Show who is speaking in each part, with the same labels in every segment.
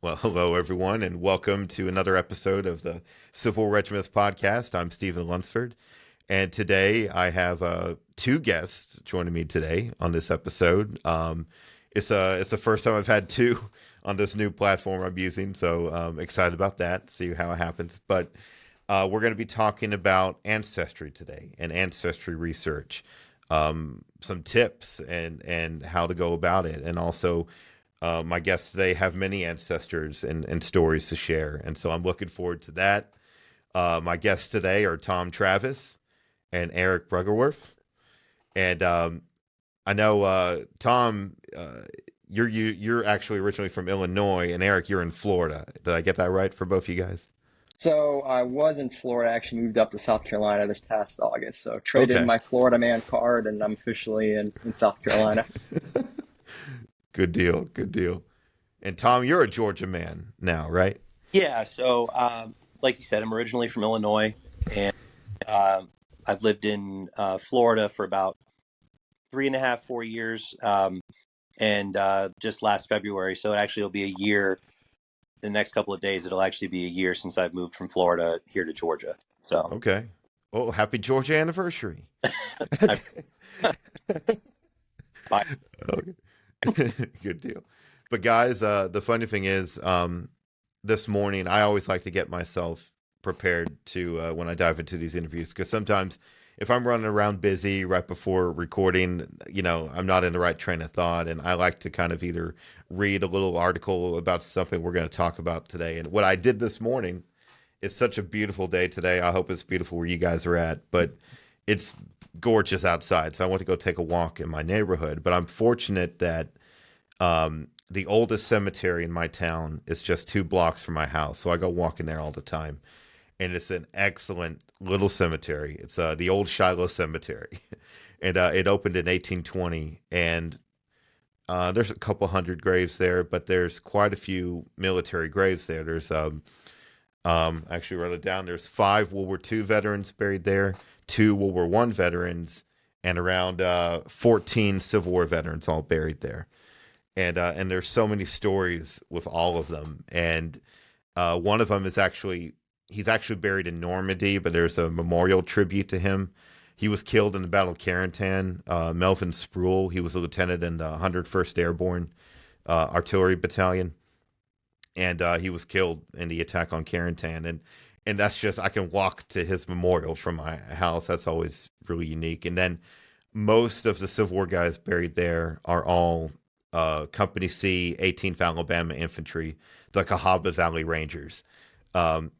Speaker 1: Well, hello everyone, and welcome to another episode of the Civil War Regiments Podcast. I'm Stephen Lunsford, and today I have two guests joining me today on this episode. It's the first time I've had two on this new platform I'm using, so excited about that. See how it happens. But we're going to be talking about ancestry today and ancestry research, some tips and how to go about it, and also my guests today have many ancestors and stories to share, and so I'm looking forward to that. My guests today are Tom Travis and Aric Bruggeworth, and I know Tom, you're actually originally from Illinois, and Aric, you're in Florida. Did I get that right for both of you guys?
Speaker 2: So I was in Florida, actually moved up to South Carolina this past August. So traded in
Speaker 1: Okay,
Speaker 2: my Florida man card and I'm officially in South Carolina.
Speaker 1: good deal, good deal. And Tom, you're a Georgia man now, right?
Speaker 3: Yeah, so like you said, I'm originally from Illinois, and uh, I've lived in Florida for about 3.5, 4 years, and just last February, so it actually will be a year. The next couple of days, it'll actually be a year since I've moved from Florida here to Georgia. So,
Speaker 1: Okay. Oh, happy Georgia anniversary.
Speaker 3: I, I,
Speaker 1: Okay. Good deal. But guys, the funny thing is, this morning I always like to get myself prepared to when I dive into these interviews, because sometimes if I'm running around busy right before recording, I'm not in the right train of thought, and I like to kind of either read a little article about something we're going to talk about today. And what I did this morning, it's such a beautiful day today. I hope it's beautiful where you guys are at, but it's gorgeous outside. So I want to go take a walk in my neighborhood. But I'm fortunate that the oldest cemetery in my town is just 2 blocks from my house. So I go walking there all the time. And it's an excellent little cemetery. It's the old Shiloh Cemetery. And it opened in 1820. And there's a couple hundred graves there, but there's quite a few military graves there. There's actually wrote it down. There's 5 World War II veterans buried there, 2 World War I veterans, and around 14 Civil War veterans all buried there. And there's so many stories with all of them. And one of them is he's actually buried in Normandy, but there's a memorial tribute to him. He was killed in the Battle of Carentan. Melvin Spruill, he was a lieutenant in the 101st Airborne Artillery Battalion, and he was killed in the attack on Carentan. And that's just, I can walk to his memorial from my house. That's always really unique. And then most of the Civil War guys buried there are all Company C, 18th Alabama Infantry, the Cahaba Valley Rangers.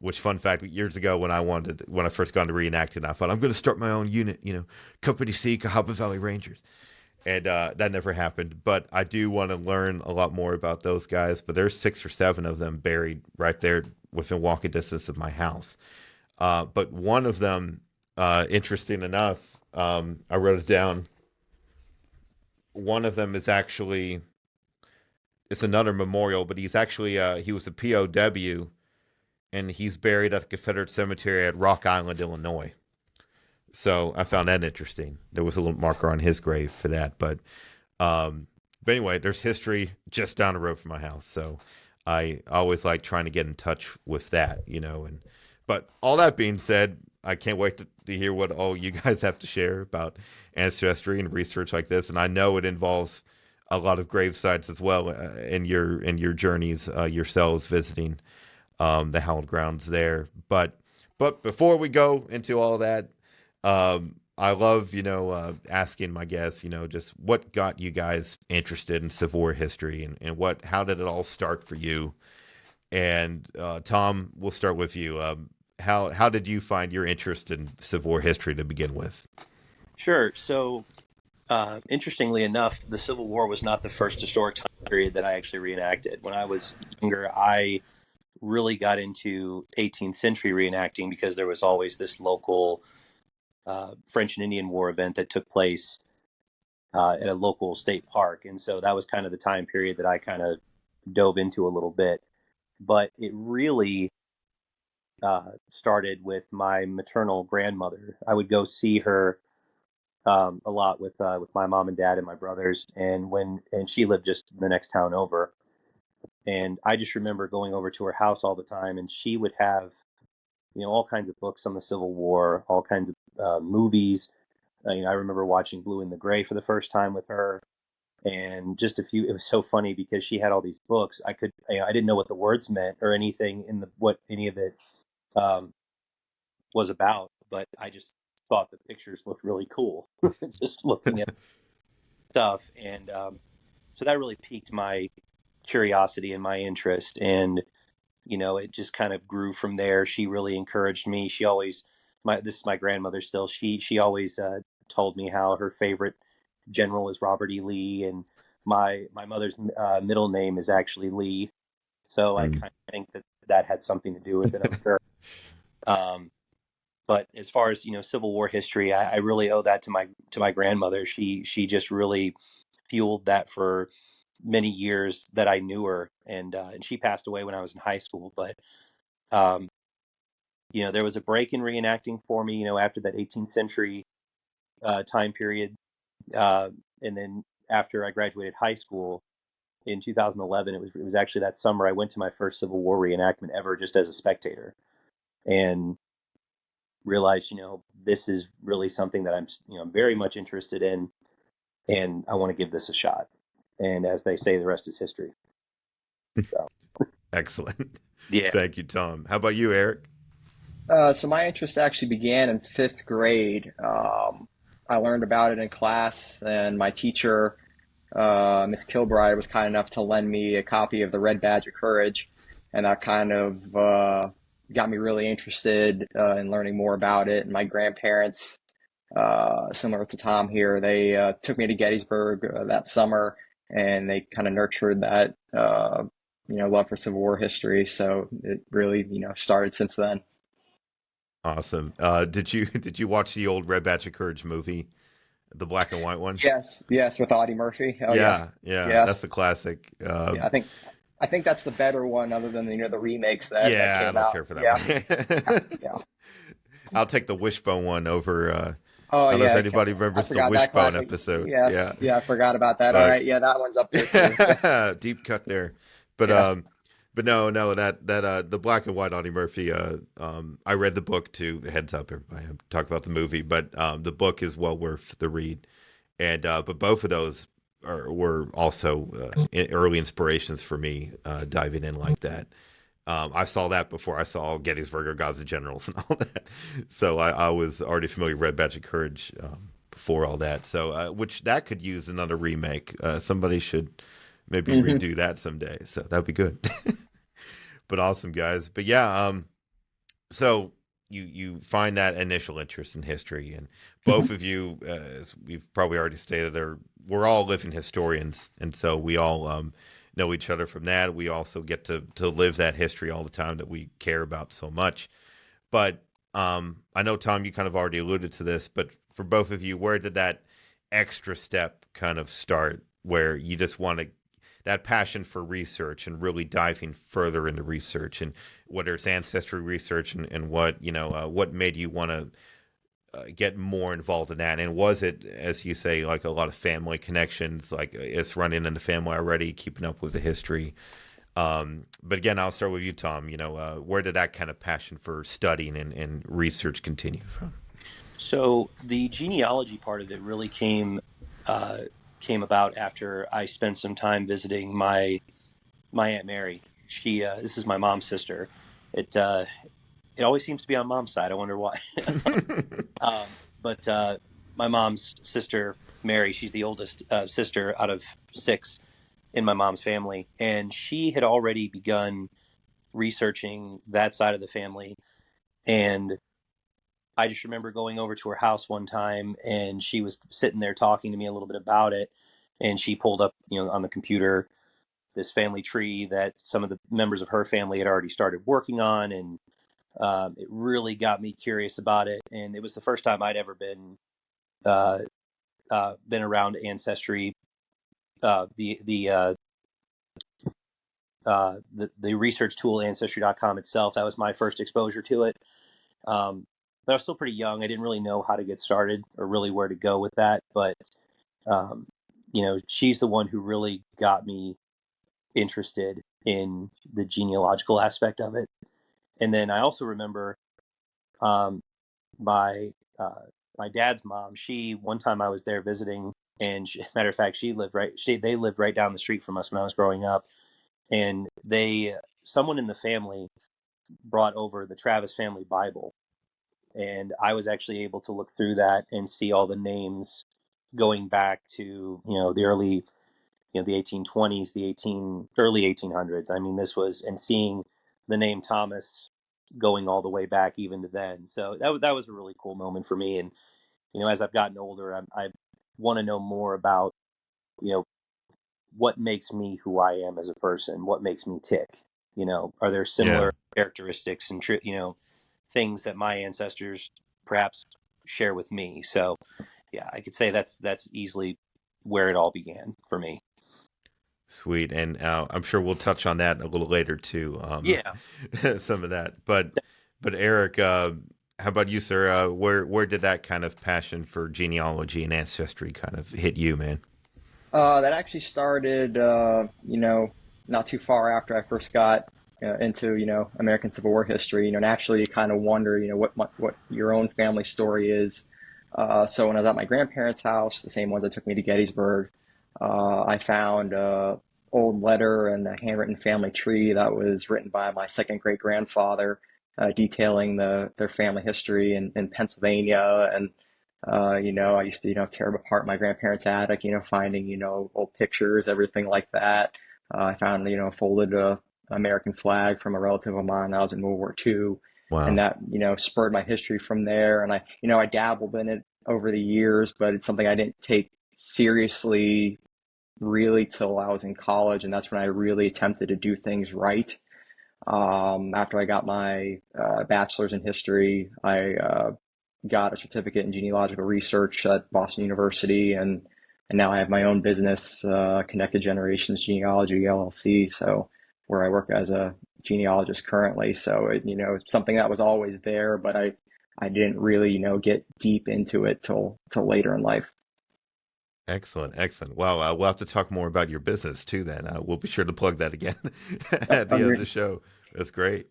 Speaker 1: Which, fun fact, years ago when I first got into reenacting, I thought I'm going to start my own unit, Company C, Cahaba Valley Rangers. And that never happened. But I do want to learn a lot more about those guys. But there's 6 or 7 of them buried right there within walking distance of my house. But one of them, interesting enough, I wrote it down. One of them is actually, it's another memorial, but he's actually, he was a POW, and he's buried at the Confederate Cemetery at Rock Island, Illinois. So I found that interesting. There was a little marker on his grave for that. But anyway, there's history just down the road from my house. So I always like trying to get in touch with that, but all that being said, I can't wait to hear what all you guys have to share about ancestry and research like this. And I know it involves a lot of grave sites as well in your journeys yourselves visiting the hallowed grounds there. But before we go into all that, I love, asking my guests, just what got you guys interested in Civil War history, and how did it all start for you? And Tom, we'll start with you. How did you find your interest in Civil War history to begin with?
Speaker 3: sure. So, interestingly enough, the Civil War was not the first historic time period that I actually reenacted. When I was younger, I really got into 18th century reenacting because there was always this local French and Indian War event that took place at a local state park. And so that was kind of the time period that I kind of dove into a little bit. But it really started with my maternal grandmother. I would go see her a lot with my mom and dad and my brothers, and she lived just the next town over. And I just remember going over to her house all the time, and she would have, all kinds of books on the Civil War, all kinds of movies. I remember watching Blue and the Gray for the first time with her, and just a few. It was so funny because she had all these books. I didn't know what the words meant or anything what any of it was about, but I just thought the pictures looked really cool, just looking at stuff, and so that really piqued my curiosity and my interest, and it just kind of grew from there. She really encouraged me. She always, this is my grandmother still. She always told me how her favorite general is Robert E. Lee, and my mother's middle name is actually Lee, so I kind of think that had something to do with it. I'm sure. But as far as Civil War history, I really owe that to my grandmother. She just really fueled that for many years that I knew her, and she passed away when I was in high school. But um, there was a break in reenacting for me, after that 18th century time period, and then after I graduated high school in 2011, it was actually that summer I went to my first Civil War reenactment ever, just as a spectator, and realized, this is really something that I'm very much interested in, and I want to give this a shot. And as they say, the rest is history. So.
Speaker 1: Excellent.
Speaker 3: Yeah.
Speaker 1: Thank you, Tom. How about you, Aric?
Speaker 2: So my interest actually began in fifth grade. I learned about it in class, and my teacher, Miss Kilbride, was kind enough to lend me a copy of the Red Badge of Courage, and that kind of got me really interested in learning more about it. And my grandparents, similar to Tom here, they took me to Gettysburg that summer, and they kind of nurtured that love for Civil War history. So it really started since then.
Speaker 1: Awesome. Did you watch the old Red Batch of Courage movie, the black and white one?
Speaker 2: Yes, with Audie Murphy. Oh
Speaker 1: Yeah,
Speaker 2: yes,
Speaker 1: that's the classic.
Speaker 2: yeah. I think that's the better one, other than the remakes that
Speaker 1: Yeah, I
Speaker 2: came
Speaker 1: don't
Speaker 2: out.
Speaker 1: care for that
Speaker 2: Yeah,
Speaker 1: one.
Speaker 2: yeah.
Speaker 1: I'll take the Wishbone one over.
Speaker 2: Oh
Speaker 1: I don't know if
Speaker 2: yeah,
Speaker 1: anybody
Speaker 2: I
Speaker 1: remembers the
Speaker 2: forgot that
Speaker 1: Wishbone
Speaker 2: classic.
Speaker 1: episode.
Speaker 2: Yes,
Speaker 1: Yeah,
Speaker 2: yeah, I forgot about that. All
Speaker 1: but
Speaker 2: right, yeah, that one's up there too. Yeah,
Speaker 1: deep cut there. But
Speaker 2: yeah.
Speaker 1: no, that the black and white Audie Murphy. I read the book too. Heads up, everybody. I'm talking about the movie, but the book is well worth the read. And but both of those were also early inspirations for me diving in like that. I saw that before I saw Gettysburg or Gods and Generals and all that. So I was already familiar with Red Badge of Courage before all that. So which that could use another remake. Somebody should maybe
Speaker 2: Hmm.
Speaker 1: redo that someday. So that'd be good. But awesome, guys. But yeah, so you find that initial interest in history, and both of you, as we've probably already stated, we're all living historians, and so we all know each other from that. We also get to live that history all the time that we care about so much. But I know, Tom, you kind of already alluded to this, but for both of you, where did that extra step kind of start, where you just want to that passion for research and really diving further into research, and whether it's ancestry research, and what what made you want to get more involved in that? And was it, as you say, like a lot of family connections, like it's running in the family already, keeping up with the history? But again, I'll start with you, Tom. Where did that kind of passion for studying and research continue from?
Speaker 3: So the genealogy part of it really came about after I spent some time visiting my Aunt Mary. This is my mom's sister. It always seems to be on mom's side. I wonder why. But my mom's sister Mary, she's the oldest sister out of six in my mom's family, and she had already begun researching that side of the family. And I just remember going over to her house one time, and she was sitting there talking to me a little bit about it. And she pulled up, on the computer, this family tree that some of the members of her family had already started working on, and it really got me curious about it. And it was the first time I'd ever uh, been around Ancestry, the research tool Ancestry.com itself. That was my first exposure to it. But I was still pretty young. I didn't really know how to get started or really where to go with that. But um, she's the one who really got me interested. in the genealogical aspect of it. And then I also remember um, my my dad's mom. One time I was there visiting, and matter of fact, they lived right down the street from us when I was growing up, and someone in the family brought over the Travis family Bible, and I was actually able to look through that and see all the names going back to the early the 1820s, early 1800s. I mean, and seeing the name Thomas going all the way back even to then. So that was a really cool moment for me. And as I've gotten older, I want to know more about you know what makes me who I am as a person, what makes me tick. Are there
Speaker 1: Yeah.
Speaker 3: similar characteristics and things that my ancestors perhaps share with me? So yeah, I could say that's easily where it all began for me.
Speaker 1: Sweet. And I'm sure we'll touch on that a little later too.
Speaker 3: Yeah.
Speaker 1: Some of that. But Aric, how about you, sir? Where did that kind of passion for genealogy and ancestry kind of hit you, man?
Speaker 2: That actually started, not too far after I first got into, American Civil War history. Naturally, you kind of wonder, what your own family story is. So when I was at my grandparents' house, the same ones that took me to Gettysburg, I found an old letter and a handwritten family tree that was written by my second great grandfather, detailing their family history in Pennsylvania. And I used to, tear apart my grandparents' attic, finding, old pictures, everything like that. I found, a folded American flag from a relative of mine that was in World War II. And
Speaker 1: Wow.
Speaker 2: that, spurred my history from there. And I dabbled in it over the years, but it's something I didn't take seriously really till I was in college. And that's when I really attempted to do things right. After I got my bachelor's in history, I got a certificate in genealogical research at Boston University, and now I have my own business, Connected Generations Genealogy LLC. So where I work as a genealogist currently. So it's something that was always there, but I didn't really get deep into it till later in life.
Speaker 1: Excellent, excellent. Wow, we'll have to talk more about your business too. Then we'll be sure to plug that again at the end of the show. That's great.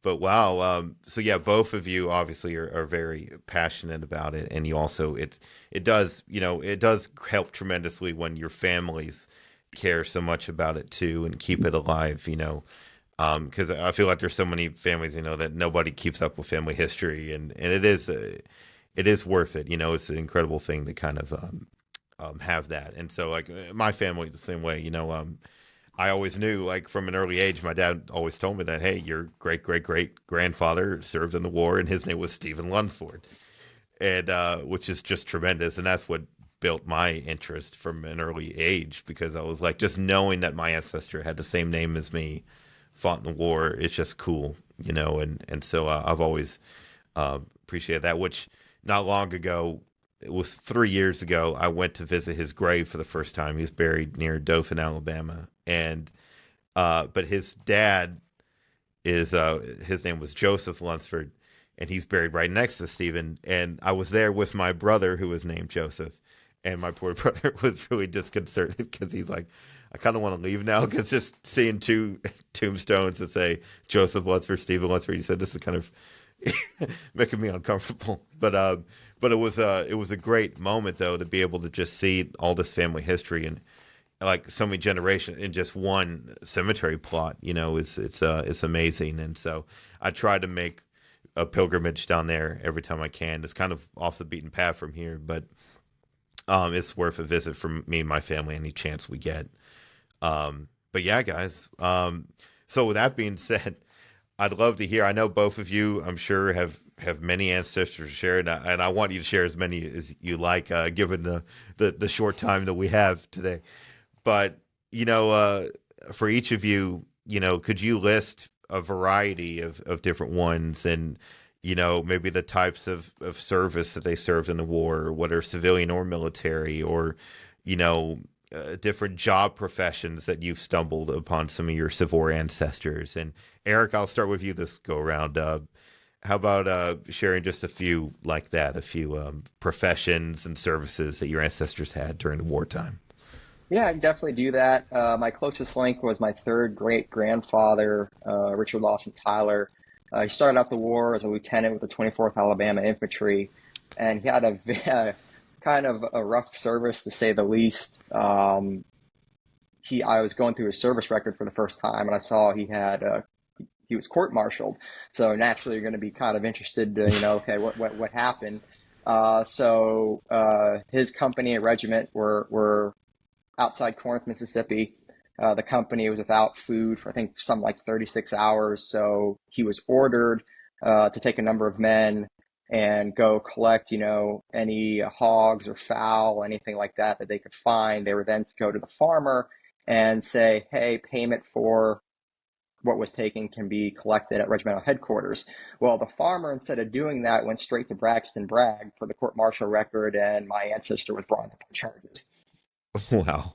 Speaker 1: But wow, so yeah, both of you obviously are very passionate about it, and you also it does it does help tremendously when your families care so much about it too and keep it alive. Because I feel like there's so many families that nobody keeps up with family history, and it is worth it. It's an incredible thing to kind of have that. And so like my family the same way. I always knew, like from an early age, my dad always told me that, hey, your great great great grandfather served in the war, and his name was Stephen Lunsford, and which is just tremendous, and that's what built my interest from an early age, because I was like, just knowing that my ancestor had the same name as me, fought in the war, it's just cool, and so I've always appreciated that. Which not long ago, it was 3 years ago, I went to visit his grave for the first time. He's buried near Dothan, Alabama, and but his dad is his name was Joseph Lunsford, and he's buried right next to Stephen. And I was there with my brother, who was named Joseph, and my poor brother was really disconcerted because he's like, I kind of want to leave now, because just seeing two tombstones that say Joseph Lunsford, Stephen Lunsford, he said, this is kind of making me uncomfortable. But it was a great moment though, to be able to just see all this family history and like so many generations in just one cemetery plot. It's amazing. And so I try to make a pilgrimage down there every time I can. It's kind of off the beaten path from here, but it's worth a visit for me and my family any chance we get. But yeah, guys. So with that being said, I'd love to hear. I know both of you, I'm sure, have many ancestors to share, and I want you to share as many as you like, given the short time that we have today. But for each of you, could you list a variety of different ones, and maybe the types of service that they served in the war, whether civilian or military, or different job professions that you've stumbled upon some of your Civil War ancestors. And Aric, I'll start with you this go around. How about sharing just a few like that, a few professions and services that your ancestors had during the wartime?
Speaker 2: Yeah, I can definitely do that. My closest link was my third great grandfather, Richard Lawson Tyler. He started out the war as a lieutenant with the 24th Alabama Infantry, and he had kind of a rough service to say the least. I was going through his service record for the first time, and I saw he was court-martialed. So naturally, you're going to be kind of interested to, okay, what happened? His company and regiment were outside Corinth, Mississippi. The company was without food for I think something like 36 hours. So he was ordered to take a number of men and go collect, any hogs or fowl, anything like that they could find. They were then to go to the farmer and say, hey, payment for what was taken can be collected at regimental headquarters. Well, the farmer, instead of doing that, went straight to Braxton Bragg for the court-martial record, and my ancestor was brought into charges.
Speaker 1: Wow.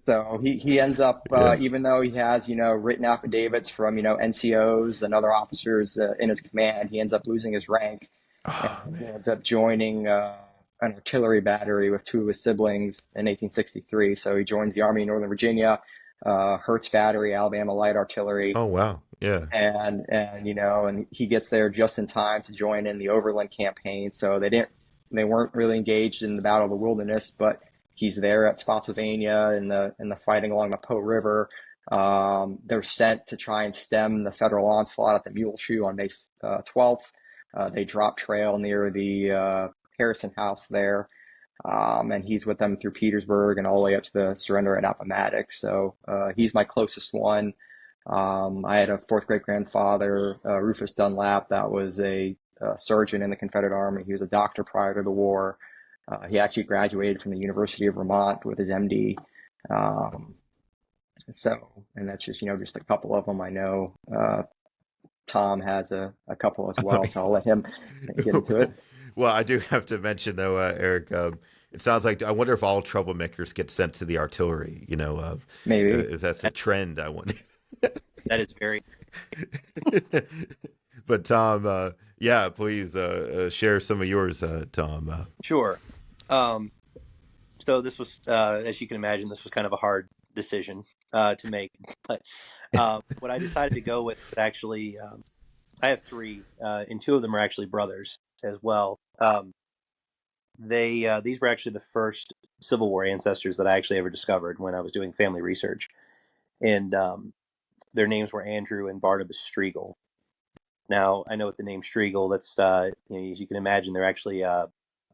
Speaker 2: So he ends up,
Speaker 1: Yeah.
Speaker 2: even though he has, written affidavits from, NCOs and other officers in his command, he ends up losing his rank.
Speaker 1: Oh,
Speaker 2: And he
Speaker 1: man.
Speaker 2: ends up joining an artillery battery with two of his siblings in 1863. So he joins the Army in Northern Virginia, Hertz Battery, Alabama Light Artillery.
Speaker 1: Oh, wow. Yeah.
Speaker 2: And he gets there just in time to join in the Overland campaign. So they weren't really engaged in the Battle of the Wilderness, but he's there at Spotsylvania in the fighting along the Po River. They're sent to try and stem the Federal onslaught at the Mule Shoe on May 12th. They drop trail near the Harrison House there. And he's with them through Petersburg and all the way up to the surrender at Appomattox. So he's my closest one. I had a fourth great grandfather, Rufus Dunlap, that was a surgeon in the Confederate Army. He was a doctor prior to the war. He actually graduated from the University of Vermont with his MD. And that's just a couple of them I know. Tom has a couple as well, so I'll let him get into it.
Speaker 1: Well, I do have to mention though, Aric. It sounds like I wonder if all troublemakers get sent to the artillery.
Speaker 2: Maybe.
Speaker 1: If that's a trend. I wonder.
Speaker 3: That is very.
Speaker 1: But Tom, yeah, please share some of yours, Tom.
Speaker 3: Sure. So this was, as you can imagine, this was kind of a hard decision to make. But what I decided to go with, actually, I have three, and two of them are actually brothers as well. These were actually the first Civil War ancestors that I actually ever discovered when I was doing family research, and their names were Andrew and Barnabas Striegel. Now I know with the name Striegel, that's as you can imagine, they're actually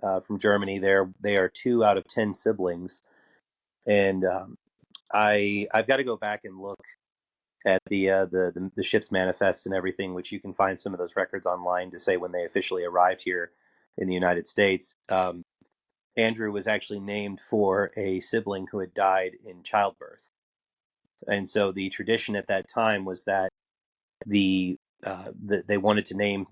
Speaker 3: from Germany. They are 2 out of 10 siblings, and I've got to go back and look at the ship's manifests and everything, which you can find some of those records online to say when they officially arrived here in the United States. Andrew was actually named for a sibling who had died in childbirth, and so the tradition at that time was that they wanted to name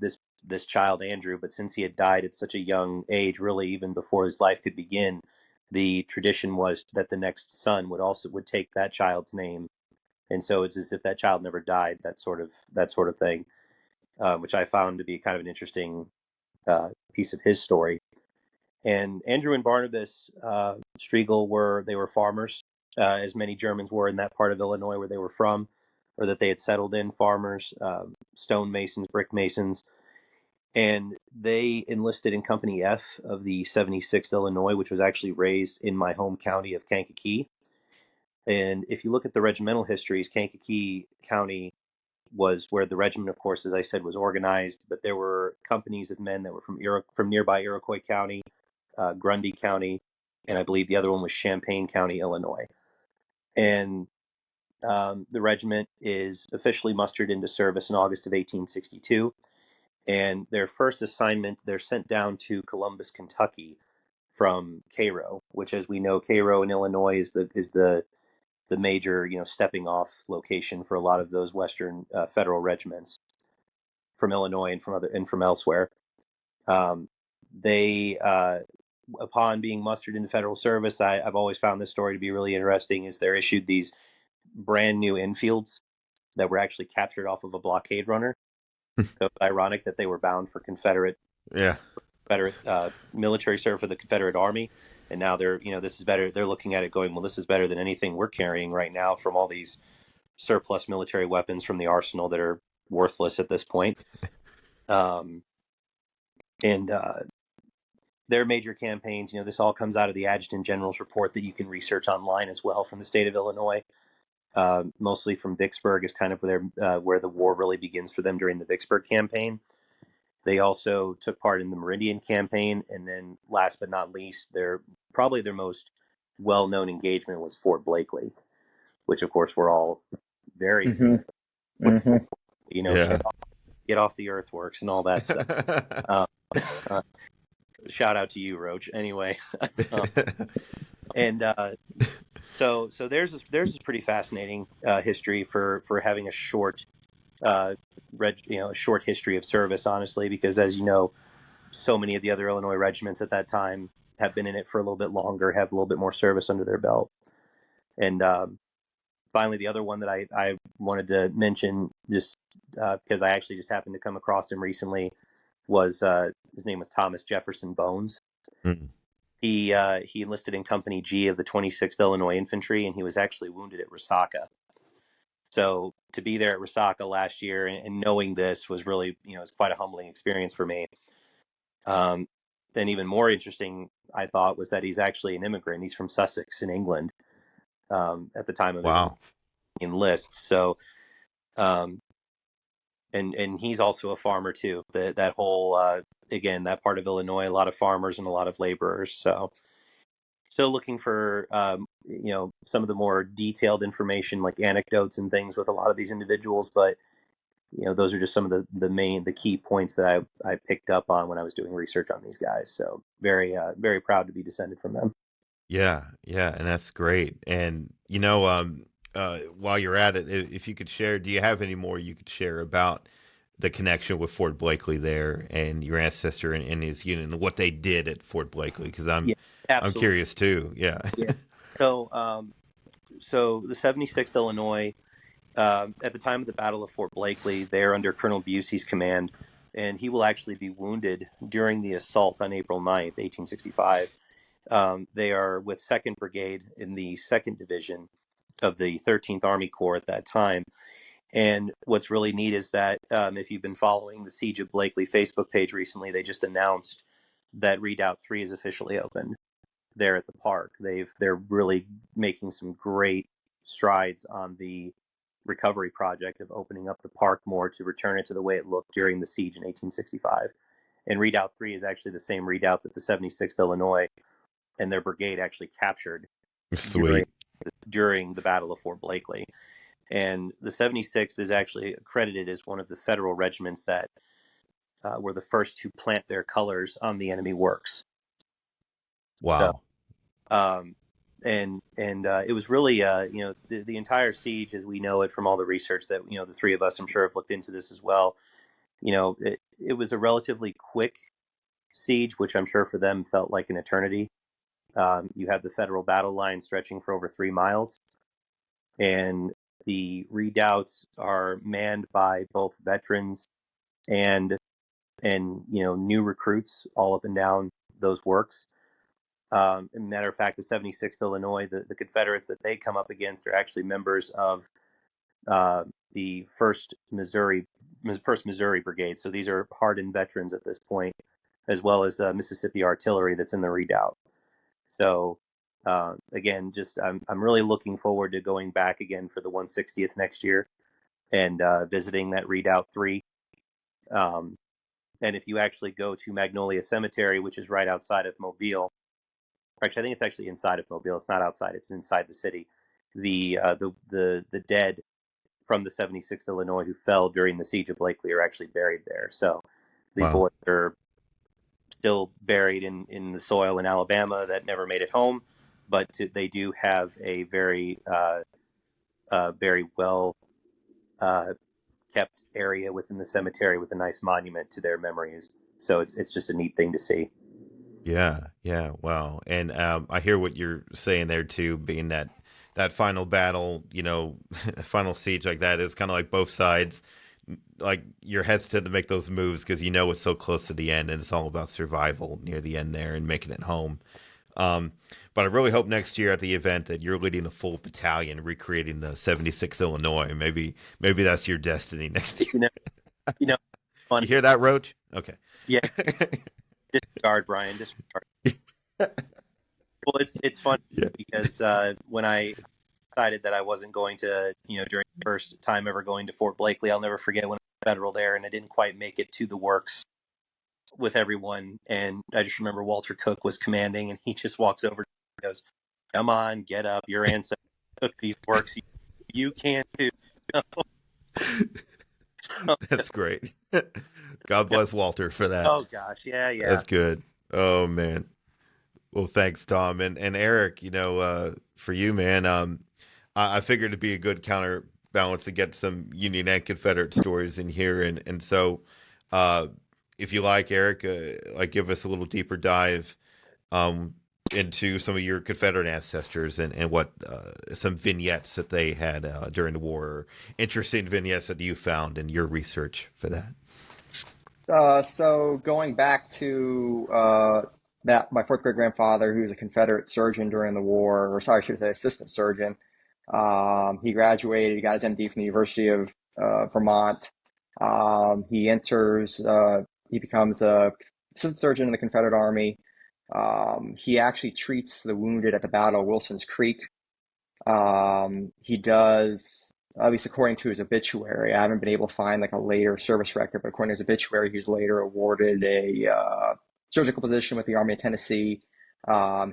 Speaker 3: this child Andrew, but since he had died at such a young age, really even before his life could begin, the tradition was that the next son would take that child's name, and so it's as if that child never died. That sort of thing, which I found to be kind of an interesting piece of his story. And Andrew and Barnabas Striegel were farmers, as many Germans were in that part of Illinois where they were from, or that they had settled in. Farmers, stone masons, brick masons, and they enlisted in Company F of the 76th Illinois, which was actually raised in my home county of Kankakee. And if you look at the regimental histories, Kankakee County was where the regiment, of course, as I said, was organized. But there were companies of men that were from nearby Iroquois County, Grundy County, and I believe the other one was Champaign County, Illinois. And the regiment is officially mustered into service in August of 1862. And their first assignment, they're sent down to Columbus, Kentucky, from Cairo, which, as we know, Cairo in Illinois is the major stepping off location for a lot of those Western federal regiments from Illinois and from elsewhere. They upon being mustered into federal service, I've always found this story to be really interesting. Is they're issued these brand new infields that were actually captured off of a blockade runner. So it's ironic that they were bound for Confederate
Speaker 1: Yeah.
Speaker 3: military service for the Confederate Army, And now they're, this is better. They're looking at it going, well, this is better than anything we're carrying right now from all these surplus military weapons from the arsenal that are worthless at this point. And their major campaigns, this all comes out of the Adjutant General's report that you can research online as well from the state of Illinois. Mostly from Vicksburg is kind of where the war really begins for them during the Vicksburg campaign. They also took part in the Meridian campaign, and then last but not least, probably their most well-known engagement was Fort Blakeley, which of course we're all very familiar with.
Speaker 1: Yeah.
Speaker 3: Get off the earthworks and all that stuff. Shout out to you, Roach. Anyway, and so there's this pretty fascinating history for having a short a short history of service, honestly, because as you know, so many of the other Illinois regiments at that time have been in it for a little bit longer, have a little bit more service under their belt. And finally, the other one that I wanted to mention, just because I actually just happened to come across him recently, was his name was Thomas Jefferson Bones.
Speaker 1: Mm.
Speaker 3: He enlisted in Company G of the 26th Illinois Infantry, and he was actually wounded at Resaca. So to be there at Resaca last year and knowing this was really, it's quite a humbling experience for me. Then even more interesting, I thought, was that he's actually an immigrant. He's from Sussex in England at the time of his enlist. So, and he's also a farmer too. That whole, again, that part of Illinois, a lot of farmers and a lot of laborers. So still looking for, some of the more detailed information, like anecdotes and things with a lot of these individuals. But, those are just some of the key points that I picked up on when I was doing research on these guys. So very, very proud to be descended from them.
Speaker 1: Yeah. And that's great. And, while you're at it, if you could share, do you have any more you could share about the connection with Fort Blakeley there and your ancestor and his unit and what they did at Fort Blakeley? Because I'm curious too. Yeah.
Speaker 3: So the 76th Illinois, at the time of the Battle of Fort Blakeley, they're under Colonel Busey's command, and he will actually be wounded during the assault on April 9th, 1865. They are with 2nd Brigade in the 2nd Division of the 13th Army Corps at that time. And what's really neat is that if you've been following the Siege of Blakeley Facebook page recently, they just announced that Redoubt 3 is officially open there at the park. They're really making some great strides on the recovery project of opening up the park more to return it to the way it looked during the siege in 1865. And Redoubt 3 is actually the same redoubt that the 76th Illinois and their brigade actually captured during the Battle of Fort Blakeley. And the 76th is actually accredited as one of the federal regiments that were the first to plant their colors on the enemy works.
Speaker 1: Wow.
Speaker 3: So, and it was really, the entire siege, as we know it from all the research that, the three of us, I'm sure, have looked into this as well. It was a relatively quick siege, which I'm sure for them felt like an eternity. You have the federal battle line stretching for over 3 miles, and the redoubts are manned by both veterans and new recruits all up and down those works. As a matter of fact, the 76th Illinois, the Confederates that they come up against are actually members of the First Missouri Brigade. So these are hardened veterans at this point, as well as Mississippi Artillery that's in the redoubt. So again, just I'm really looking forward to going back again for the 160th next year and visiting that Redoubt 3. And if you actually go to Magnolia Cemetery, which is right outside of Mobile, actually I think it's actually inside of Mobile. It's not outside; it's inside the city. The dead from the 76th Illinois who fell during the siege of Blakeley are actually buried there. So these boys are still buried in the soil in Alabama that never made it home, but they do have a very very well kept area within the cemetery with a nice monument to their memories. So it's just a neat thing to see.
Speaker 1: Yeah, wow. And I hear what you're saying there too, being that final battle, final siege like that is kind of like both sides, like you're hesitant to make those moves because it's so close to the end and it's all about survival near the end there and making it home. But I really hope next year at the event that you're leading a full battalion, recreating the 76th Illinois. Maybe that's your destiny next year.
Speaker 3: You know, fun.
Speaker 1: You hear that, Roach? Okay.
Speaker 3: Yeah. Disregard, Brian. Disregard. Well, it's fun because when I decided that I wasn't going to, during the first time ever going to Fort Blakeley, I'll never forget when I was federal there, and I didn't quite make it to the works with everyone. And I just remember Walter Cook was commanding, and he just walks over and goes, "Come on, get up. Your ancestors took these works. You can too."
Speaker 1: That's great. God bless Walter for that.
Speaker 3: Oh gosh, yeah.
Speaker 1: That's good. Oh man. Well, thanks, Tom and Aric. For you, man, I figured it'd be a good counterbalance to get some Union and Confederate stories in here, and so if you like, Aric, give us a little deeper dive into some of your Confederate ancestors and what some vignettes that they had during the war, or interesting vignettes that you found in your research for that.
Speaker 2: So going back to my fourth great grandfather, who was a Confederate surgeon during the war, or sorry, I should say assistant surgeon. He graduated, he got his MD from the University of Vermont. He becomes a assistant surgeon in the Confederate Army. He actually treats the wounded at the Battle of Wilson's Creek. He does, at least according to his obituary. I haven't been able to find a later service record, but according to his obituary, he was later awarded a surgical position with the Army of Tennessee.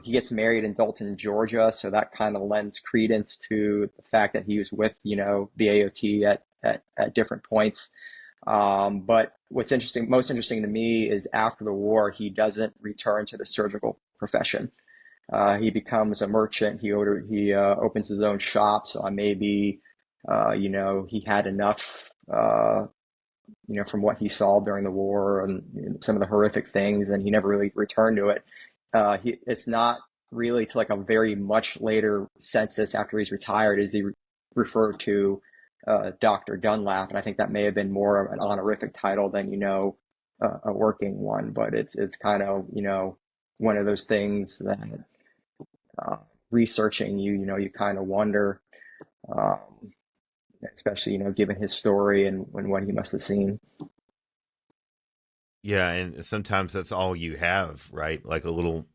Speaker 2: He gets married in Dalton, Georgia, so that kind of lends credence to the fact that he was with, the AOT at different points. But what's most interesting to me is after the war, he doesn't return to the surgical profession. He becomes a merchant. He opens his own shop. So maybe, he had enough, from what he saw during the war and some of the horrific things, and he never really returned to it. It's not really till a very much later census after he's retired is he referred to Dr. Dunlap, and I think that may have been more of an honorific title than a working one. But it's kind of one of those things that researching you kind of wonder, especially given his story and what he must have seen.
Speaker 1: Yeah, and sometimes that's all you have, right? Like a little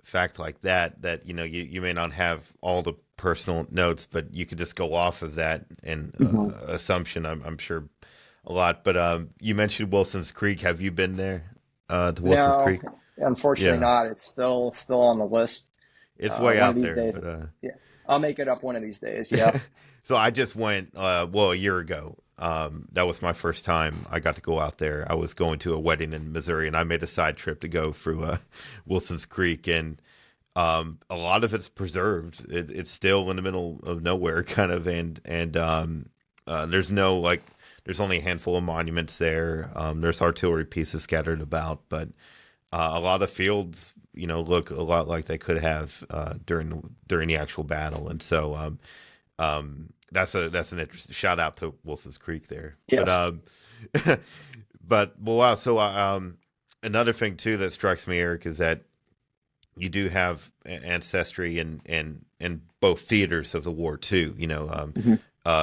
Speaker 1: fact like that you may not have all the personal notes, but you could just go off of that and assumption. I'm sure a lot. But you mentioned Wilson's Creek. Have you been there to Wilson's Creek?
Speaker 2: Unfortunately not. It's still on the list.
Speaker 1: It's way out there.
Speaker 2: Days, yeah, I'll make it up one of these days. Yeah.
Speaker 1: So I just went a year ago. That was my first time I got to go out there. I was going to a wedding in Missouri, and I made a side trip to go through Wilson's Creek, and a lot of it's preserved. It's still in the middle of nowhere, kind of, and there's no there's only a handful of monuments there. There's artillery pieces scattered about, but a lot of fields, look a lot like they could have during the actual battle, and so that's an interesting shout out to Wilson's Creek there.
Speaker 2: Yes.
Speaker 1: But wow. So another thing too that strikes me, Aric, is that you do have ancestry in both theaters of the war too.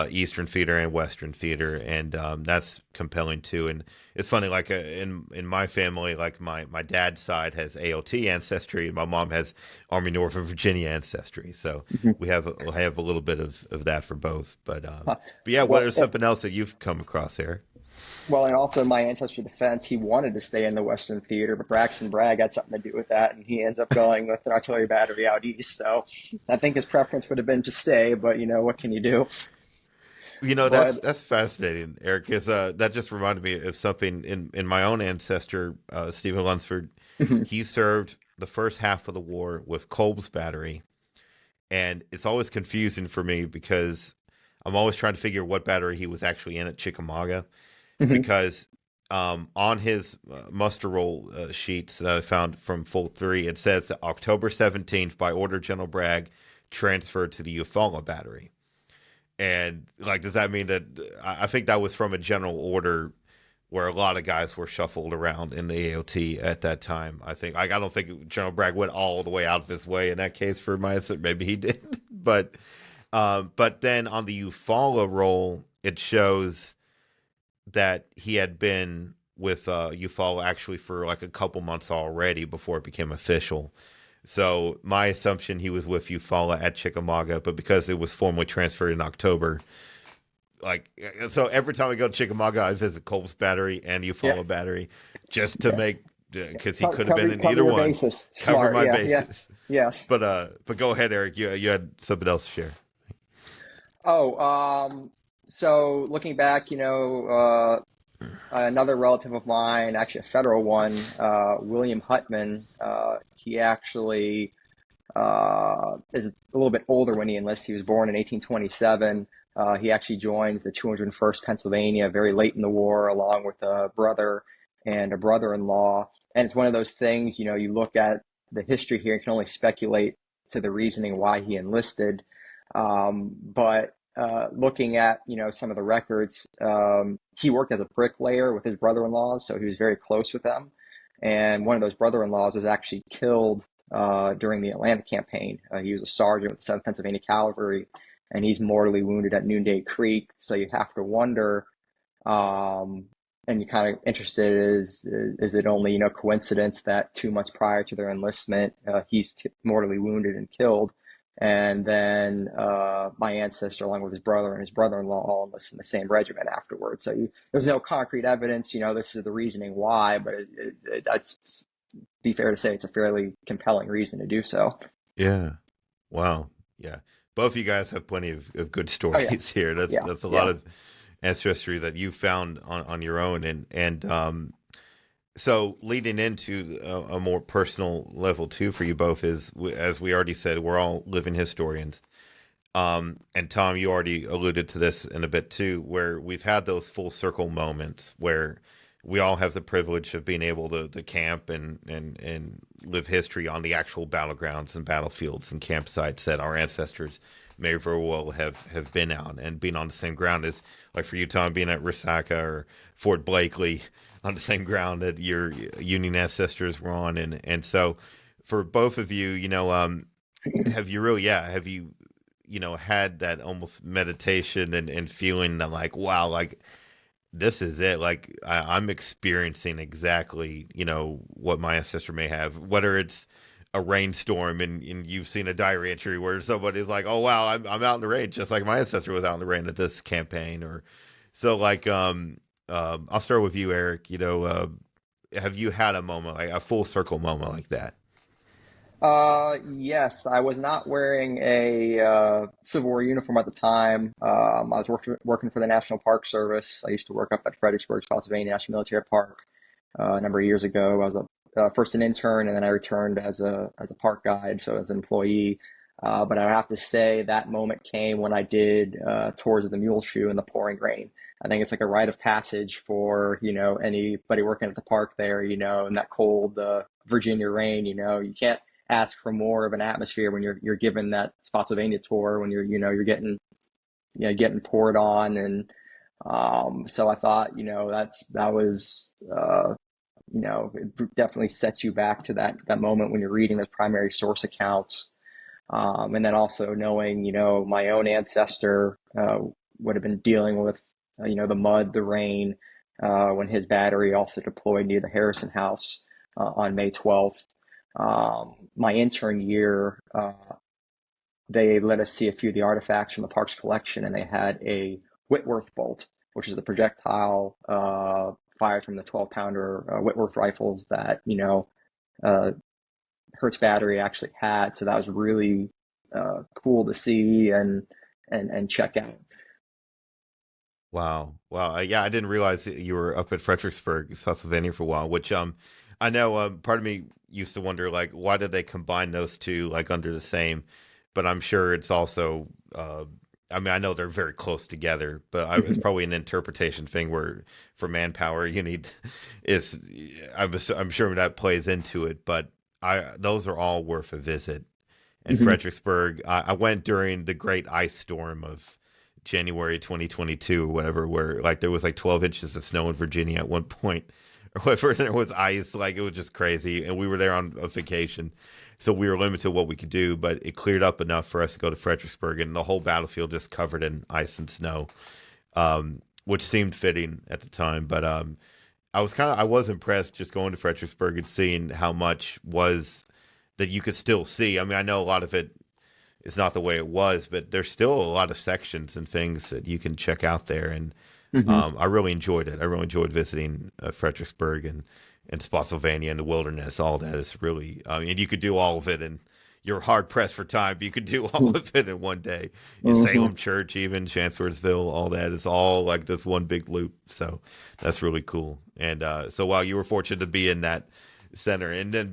Speaker 1: Eastern theater and Western theater, and that's compelling too. And it's funny, in my family, my dad's side has AOT ancestry, and my mom has Army Northern Virginia ancestry. So we'll have a little bit of that for both. But yeah, what is something else that you've come across, Aric?
Speaker 2: Well, and also my ancestry defense, he wanted to stay in the Western Theater, but Braxton Bragg had something to do with that, and he ends up going with an artillery battery out east. So I think his preference would have been to stay, but what can you do?
Speaker 1: That's fascinating, Aric, because that just reminded me of something in my own ancestor, Stephen Lunsford. He served the first half of the war with Kolb's battery, and it's always confusing for me because I'm always trying to figure what battery he was actually in at Chickamauga, because on his muster roll sheets that I found from Fold 3, it says that October 17th, by order General Bragg, transferred to the Eufaula battery. And does that mean that I think that was from a general order where a lot of guys were shuffled around in the AOT at that time. I think I don't think General Bragg went all the way out of his way in that case for my maybe he did, but then on the Eufaula roll, it shows that he had been with Eufaula actually for like a couple months already before it became official. So my assumption he was with Eufaula at Chickamauga, but because it was formally transferred in October, like, so every time I go to Chickamauga, I visit Colb's Battery and Eufaula Battery just to make, because he could have been in either one. Cover my bases.
Speaker 2: Yes.
Speaker 1: But go ahead, Aric. You had something else to share.
Speaker 2: So looking back, another relative of mine, actually a federal one, William Huttman, he actually is a little bit older when he enlists. He was born in 1827. He actually joins the 201st Pennsylvania very late in the war, along with a brother and a brother-in-law. And it's one of those things, you look at the history here and can only speculate to the reasoning why he enlisted. But looking at, some of the records, he worked as a bricklayer with his brother-in-laws, so he was very close with them. And one of those brother-in-laws was actually killed during the Atlanta campaign. He was a sergeant with the 7th Pennsylvania Cavalry, and he's mortally wounded at Noonday Creek. So you have to wonder, and you're kind of interested, is it only, coincidence that 2 months prior to their enlistment, he's mortally wounded and killed? And then my ancestor, along with his brother and his brother-in-law, all enlisted in the same regiment afterwards. So there's no concrete evidence, this is the reasoning why, but that's, be fair to say, it's a fairly compelling reason to do so.
Speaker 1: Yeah. Wow. Yeah. Both of you guys have plenty of good stories here. That's a lot of ancestry that you found on your own. And so leading into a more personal level too for you both is, as we already said, we're all living historians. And Tom, you already alluded to this in a bit too, where we've had those full circle moments where we all have the privilege of being able to camp and live history on the actual battlegrounds and battlefields and campsites that our ancestors may very well have been on, and being on the same ground as, like for you, Tom, being at Resaca or Fort Blakeley on the same ground that your Union ancestors were on. And so for both of you, have you had that almost meditation and feeling that like, wow, like, this is it. Like I'm experiencing exactly, what my ancestor may have, whether it's a rainstorm and you've seen a diary entry where somebody's like, oh, wow, I'm out in the rain, just like my ancestor was out in the rain at this campaign. Or so like, I'll start with you, Aric. Have you had a moment, like a full circle moment like that?
Speaker 2: Yes, I was not wearing a Civil War uniform at the time. I was working for the National Park Service. I used to work up at Fredericksburg, Pennsylvania National Military Park a number of years ago. I was first an intern, and then I returned as a park guide, so as an employee. But I have to say that moment came when I did tours of the mule shoe in the pouring rain. I think it's like a rite of passage for, anybody working at the park there, in that cold Virginia rain. You can't ask for more of an atmosphere when you're given that Spotsylvania tour, when you're getting poured on. And so I thought, that was it definitely sets you back to that moment when you're reading the primary source accounts. And then also knowing, my own ancestor would have been dealing with, the mud, the rain, when his battery also deployed near the Harrison House on May 12th. My intern year, they let us see a few of the artifacts from the park's collection, and they had a Whitworth bolt, which is the projectile fired from the 12-pounder Whitworth rifles that, Hertz battery actually had. So that was really cool to see and check out.
Speaker 1: Wow. Yeah, I didn't realize that you were up at Fredericksburg, Pennsylvania for a while, which I know part of me used to wonder, like, why did they combine those two, like, under the same? But I'm sure it's also, I know they're very close together, but it's probably an interpretation thing where for manpower, you need, I'm sure that plays into it, but those are all worth a visit. And Fredericksburg, I went during the great ice storm of January 2022 or whatever, where like there was like 12 inches of snow in Virginia at one point, or whatever. There was ice, like it was just crazy, and we were there on a vacation, so we were limited to what we could do. But it cleared up enough for us to go to Fredericksburg, and the whole battlefield just covered in ice and snow, which seemed fitting at the time. But I was impressed just going to Fredericksburg and seeing how much was that you could still see. I mean, I know a lot of it is not the way it was, but there's still a lot of sections and things that you can check out there. And I really enjoyed it. I really enjoyed visiting Fredericksburg and Spotsylvania and the wilderness. All that is really, and you could do all of it, and you're hard pressed for time, but you could do all of it in one day. Salem Church, even Chancellorsville, all that is all like this one big loop. So that's really cool. And so while you were fortunate to be in that center, and then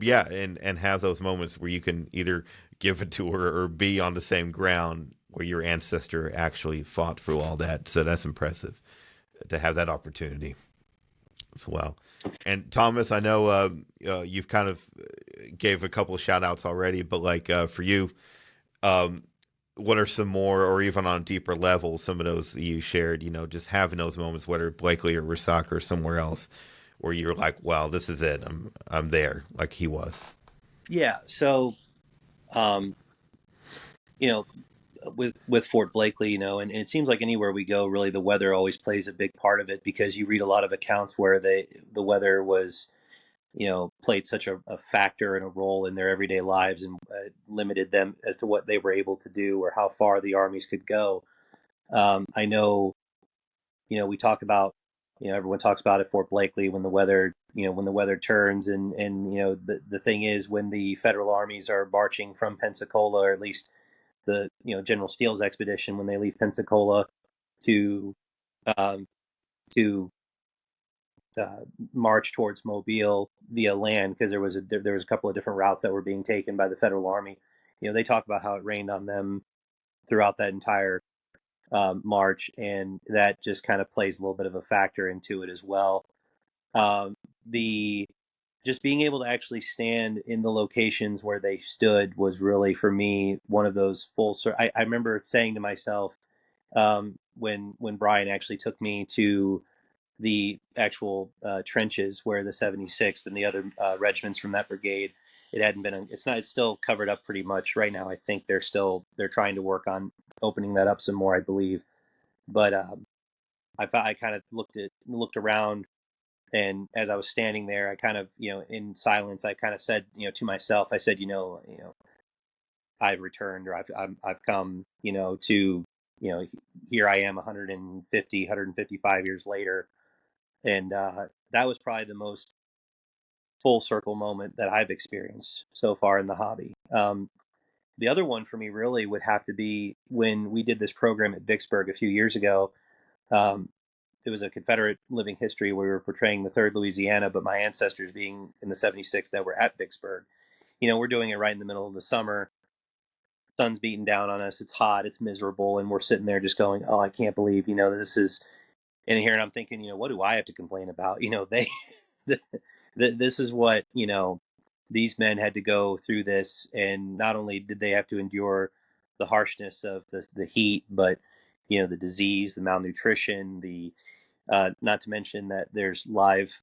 Speaker 1: and have those moments where you can either give a tour or be on the same ground where your ancestor actually fought through all that. So that's impressive to have that opportunity as well. And Thomas, I know you've kind of gave a couple of shout outs already, but like for you, what are some more, or even on a deeper level, some of those that you shared, just having those moments, whether Blakeley or Resaca or somewhere else, where you're like, wow, this is it. I'm there, like he was.
Speaker 3: Yeah. So, with Fort Blakeley, and it seems like anywhere we go, really the weather always plays a big part of it, because you read a lot of accounts where the weather was, played such a factor and a role in their everyday lives, and limited them as to what they were able to do or how far the armies could go. I know, we talk about, everyone talks about at Fort Blakeley when the weather turns, and the thing is, when the federal armies are marching from Pensacola, or at least the General Steele's expedition, when they leave Pensacola to march towards Mobile via land, because there was a couple of different routes that were being taken by the federal army. They talk about how it rained on them throughout that entire march, and that just kind of plays a little bit of a factor into it as well. The just being able to actually stand in the locations where they stood was really, for me, one of those I remember saying to myself, when Brian actually took me to the actual trenches where the 76th and the other regiments from that brigade, it's still covered up pretty much right now. I think they're trying to work on opening that up some more, I believe. But I kind of looked around, and as I was standing there, I kind of, in silence, I kind of said, to myself, I said, I've returned, or I've come, to, here I am 155 years later. And that was probably the most full circle moment that I've experienced so far in the hobby. The other one for me really would have to be when we did this program at Vicksburg a few years ago. It was a Confederate living history where we were portraying the 3rd Louisiana, but my ancestors being in the 76th that were at Vicksburg. We're doing it right in the middle of the summer. Sun's beating down on us. It's hot. It's miserable. And we're sitting there just going, oh, I can't believe, this is in here. And I'm thinking, what do I have to complain about? This is what, these men had to go through this. And not only did they have to endure the harshness of the heat, but, the disease, the malnutrition, not to mention that there's live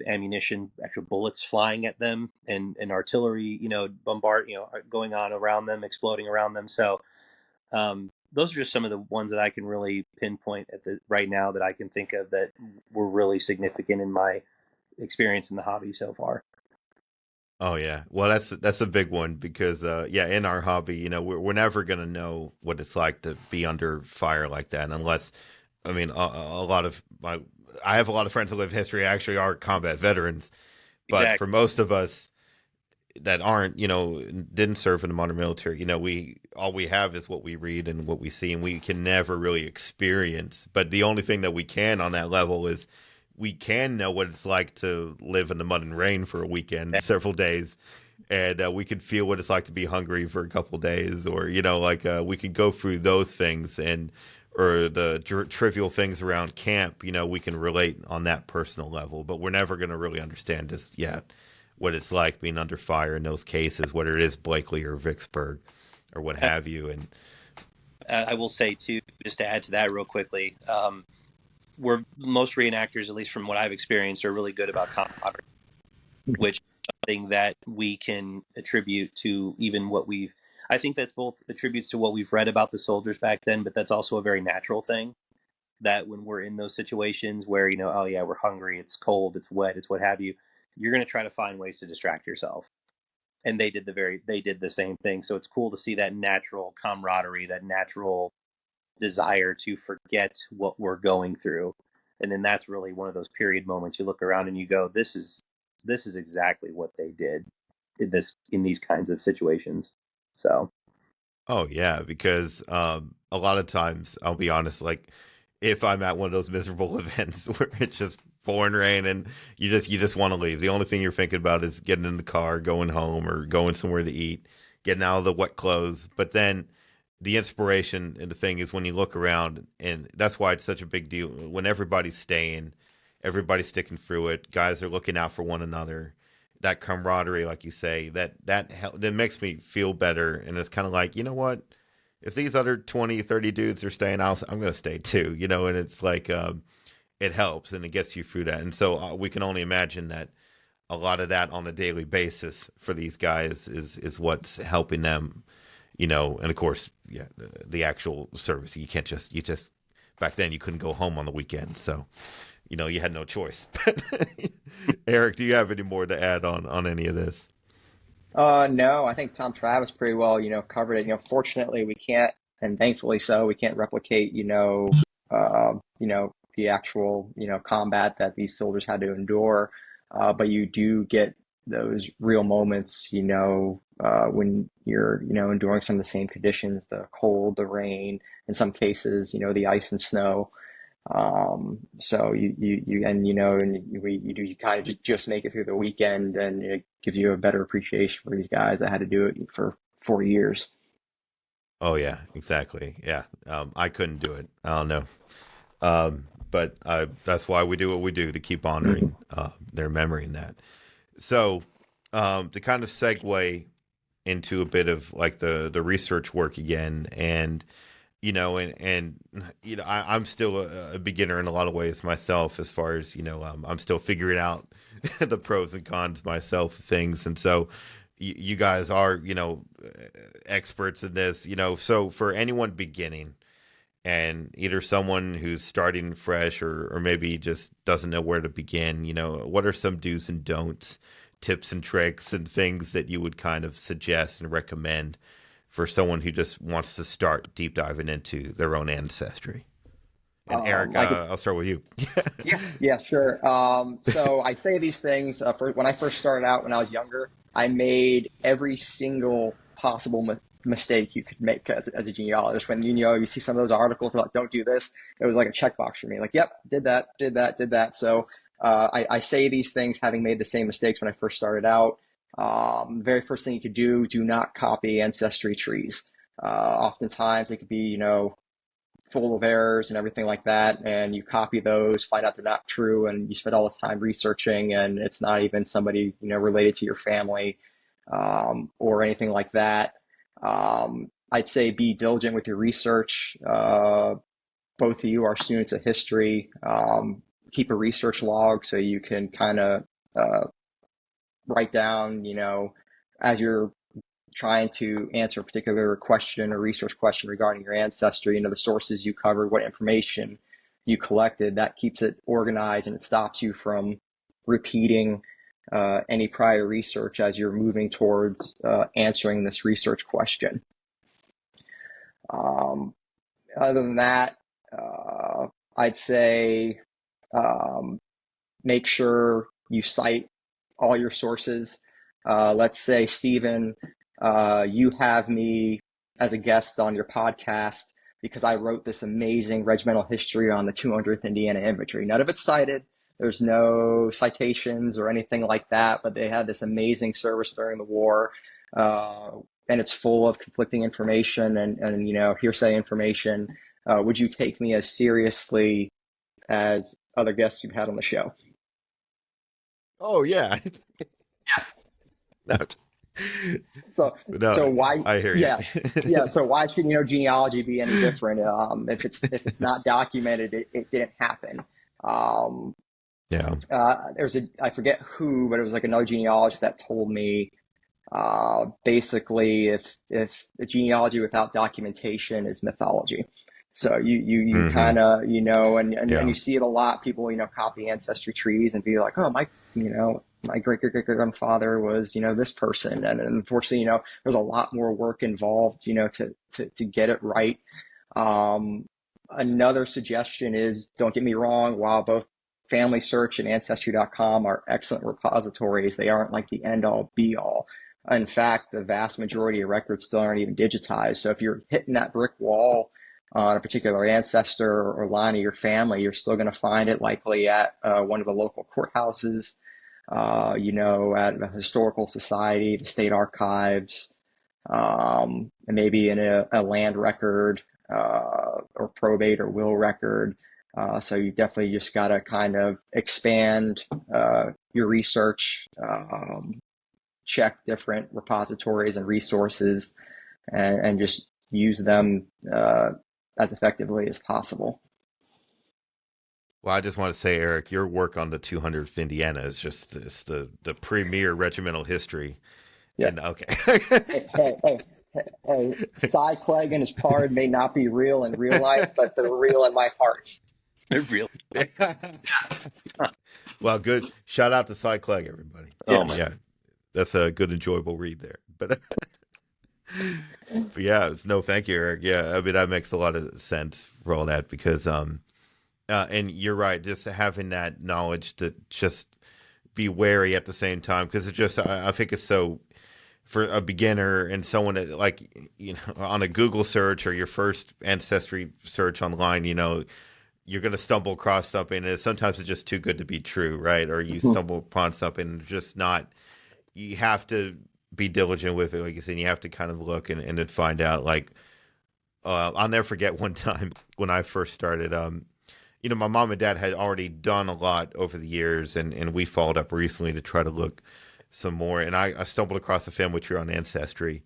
Speaker 3: ammunition, actual bullets flying at them, and artillery, going on around them, exploding around them. So those are just some of the ones that I can really pinpoint right now that I can think of that were really significant in my experience in the hobby so far.
Speaker 1: Oh yeah, well that's a big one, because in our hobby, we're never gonna know what it's like to be under fire like that, unless, I mean, I have a lot of friends that live history actually are combat veterans, but exactly. For most of us that aren't, didn't serve in the modern military, all we have is what we read and what we see, and we can never really experience. But the only thing that we can on that level is we can know what it's like to live in the mud and rain for a weekend, several days, and we could feel what it's like to be hungry for a couple days, or we could go through those things, or the trivial things around camp. We can relate on that personal level, but we're never going to really understand just yet what it's like being under fire in those cases, whether it is Blakeley or Vicksburg or what have you. And
Speaker 3: I will say too, just to add to that real quickly, we're most reenactors, at least from what I've experienced, are really good about camaraderie, which is something that we can attribute to even what we've. I think that's both attributes to what we've read about the soldiers back then, but that's also a very natural thing. That when we're in those situations where, oh yeah, we're hungry, it's cold, it's wet, it's what have you, you're going to try to find ways to distract yourself. And they did the same thing. So it's cool to see that natural camaraderie, that natural desire to forget what we're going through. And then that's really one of those period moments you look around and you go, this is exactly what they did in these kinds of situations. So
Speaker 1: Oh yeah, because a lot of times I'll be honest, like if I'm at one of those miserable events where it's just pouring rain and you just want to leave. The only thing you're thinking about is getting in the car, going home, or going somewhere to eat, getting out of the wet clothes. But then the inspiration and the thing is when you look around, and that's why it's such a big deal when everybody's staying, everybody's sticking through it, guys are looking out for one another. That camaraderie, like you say, that makes me feel better. And it's kind of like, you know what? If these other 20, 30 dudes are staying, I'm going to stay too, and it's like, it helps and it gets you through that. And so we can only imagine that a lot of that on a daily basis for these guys is what's helping them, and of course, yeah, the actual service. You just, back then you couldn't go home on the weekend. So, you had no choice. But Aric, do you have any more to add on any of this?
Speaker 2: No, I think Tom Travis pretty well, covered it. Fortunately, we can't, and thankfully so, we can't replicate, the actual, combat that these soldiers had to endure. But you do get those real moments, when you're, enduring some of the same conditions, the cold, the rain, in some cases, the ice and snow. So you kind of just make it through the weekend, and it gives you a better appreciation for these guys that had to do it for 4 years.
Speaker 1: Oh yeah, exactly. Yeah. I couldn't do it. I don't know. But that's why we do what we do, to keep honoring their memory in that. So, to kind of segue into a bit of like the research work again, and I'm still a beginner in a lot of ways myself, as far as I'm still figuring out the pros and cons myself of things, and so you guys are experts in this, so for anyone beginning, and either someone who's starting fresh, or maybe just doesn't know where to begin, what are some do's and don'ts, tips and tricks and things that you would kind of suggest and recommend for someone who just wants to start deep diving into their own ancestry? And Aric,
Speaker 2: I could,
Speaker 1: I'll start with you.
Speaker 2: yeah, sure. So I say these things when I first started out when I was younger. I made every single possible mistake you could make as a genealogist. When you see some of those articles about don't do this, it was like a checkbox for me. Like, yep, did that, did that, did that. So I say these things having made the same mistakes when I first started out. The very first thing you could do not copy ancestry trees. Oftentimes they could be, full of errors and everything like that, and you copy those, find out they're not true, and you spend all this time researching, and it's not even somebody related to your family, or anything like that. I'd say be diligent with your research. Both of you are students of history. Keep a research log so you can kind of write down, as you're trying to answer a particular question or research question regarding your ancestry, the sources you covered, what information you collected. That keeps it organized, and it stops you from repeating any prior research as you're moving towards answering this research question. Other than that, I'd say make sure you cite all your sources. Let's say, Stephen, you have me as a guest on your podcast because I wrote this amazing regimental history on the 200th Indiana Infantry. None of it's cited. There's no citations or anything like that, but they had this amazing service during the war, and it's full of conflicting information and hearsay information. Would you take me as seriously as other guests you've had on the show?
Speaker 1: Oh yeah. No.
Speaker 2: So,
Speaker 1: No,
Speaker 2: so why,
Speaker 1: I hear you.
Speaker 2: yeah, yeah. So why should, genealogy be any different? If it's not documented, it didn't happen. Um,
Speaker 1: Yeah.
Speaker 2: I forget who, but it was like another genealogist that told me, basically, if the genealogy without documentation is mythology. So you
Speaker 1: Hmm.
Speaker 2: kind of, and
Speaker 1: Yeah.
Speaker 2: you see it a lot. People, copy ancestry trees and be like, oh, my great great great grandfather was, this person. And unfortunately, there's a lot more work involved, to get it right. Um, Another suggestion is, don't get me wrong, while both Family Search and Ancestry.com are excellent repositories, they aren't like the end all be all. In fact, the vast majority of records still aren't even digitized. So if you're hitting that brick wall on a particular ancestor or line of your family, you're still going to find it likely at one of the local courthouses, at a historical society, the state archives, and maybe in a land record, or probate or will record. So you definitely just got to kind of expand your research, check different repositories and resources, and just use them as effectively as possible.
Speaker 1: Well, I just want to say, Aric, your work on the 200th Indiana is just the premier regimental history.
Speaker 2: Yeah.
Speaker 1: And okay.
Speaker 2: Hey, Cy Clegg and his pard may not be real in real life, but they're real in my heart.
Speaker 3: They're real.
Speaker 1: Well, good. Shout out to Cy Clegg, everybody.
Speaker 3: Oh my.
Speaker 1: Yeah, that's a good, enjoyable read there. But yeah, no, thank you, Aric. Yeah, I mean that makes a lot of sense for all that because and you're right, just having that knowledge to just be wary at the same time because it's just I think it's so for a beginner and someone that like on a Google search or your first ancestry search online, you're going to stumble across something and sometimes it's just too good to be true, right? Or you stumble upon something just not. You have to be diligent with it, like you said. You have to kind of look and then find out. Like I'll never forget one time when I first started. My mom and dad had already done a lot over the years, and we followed up recently to try to look some more. And I stumbled across a family tree on Ancestry,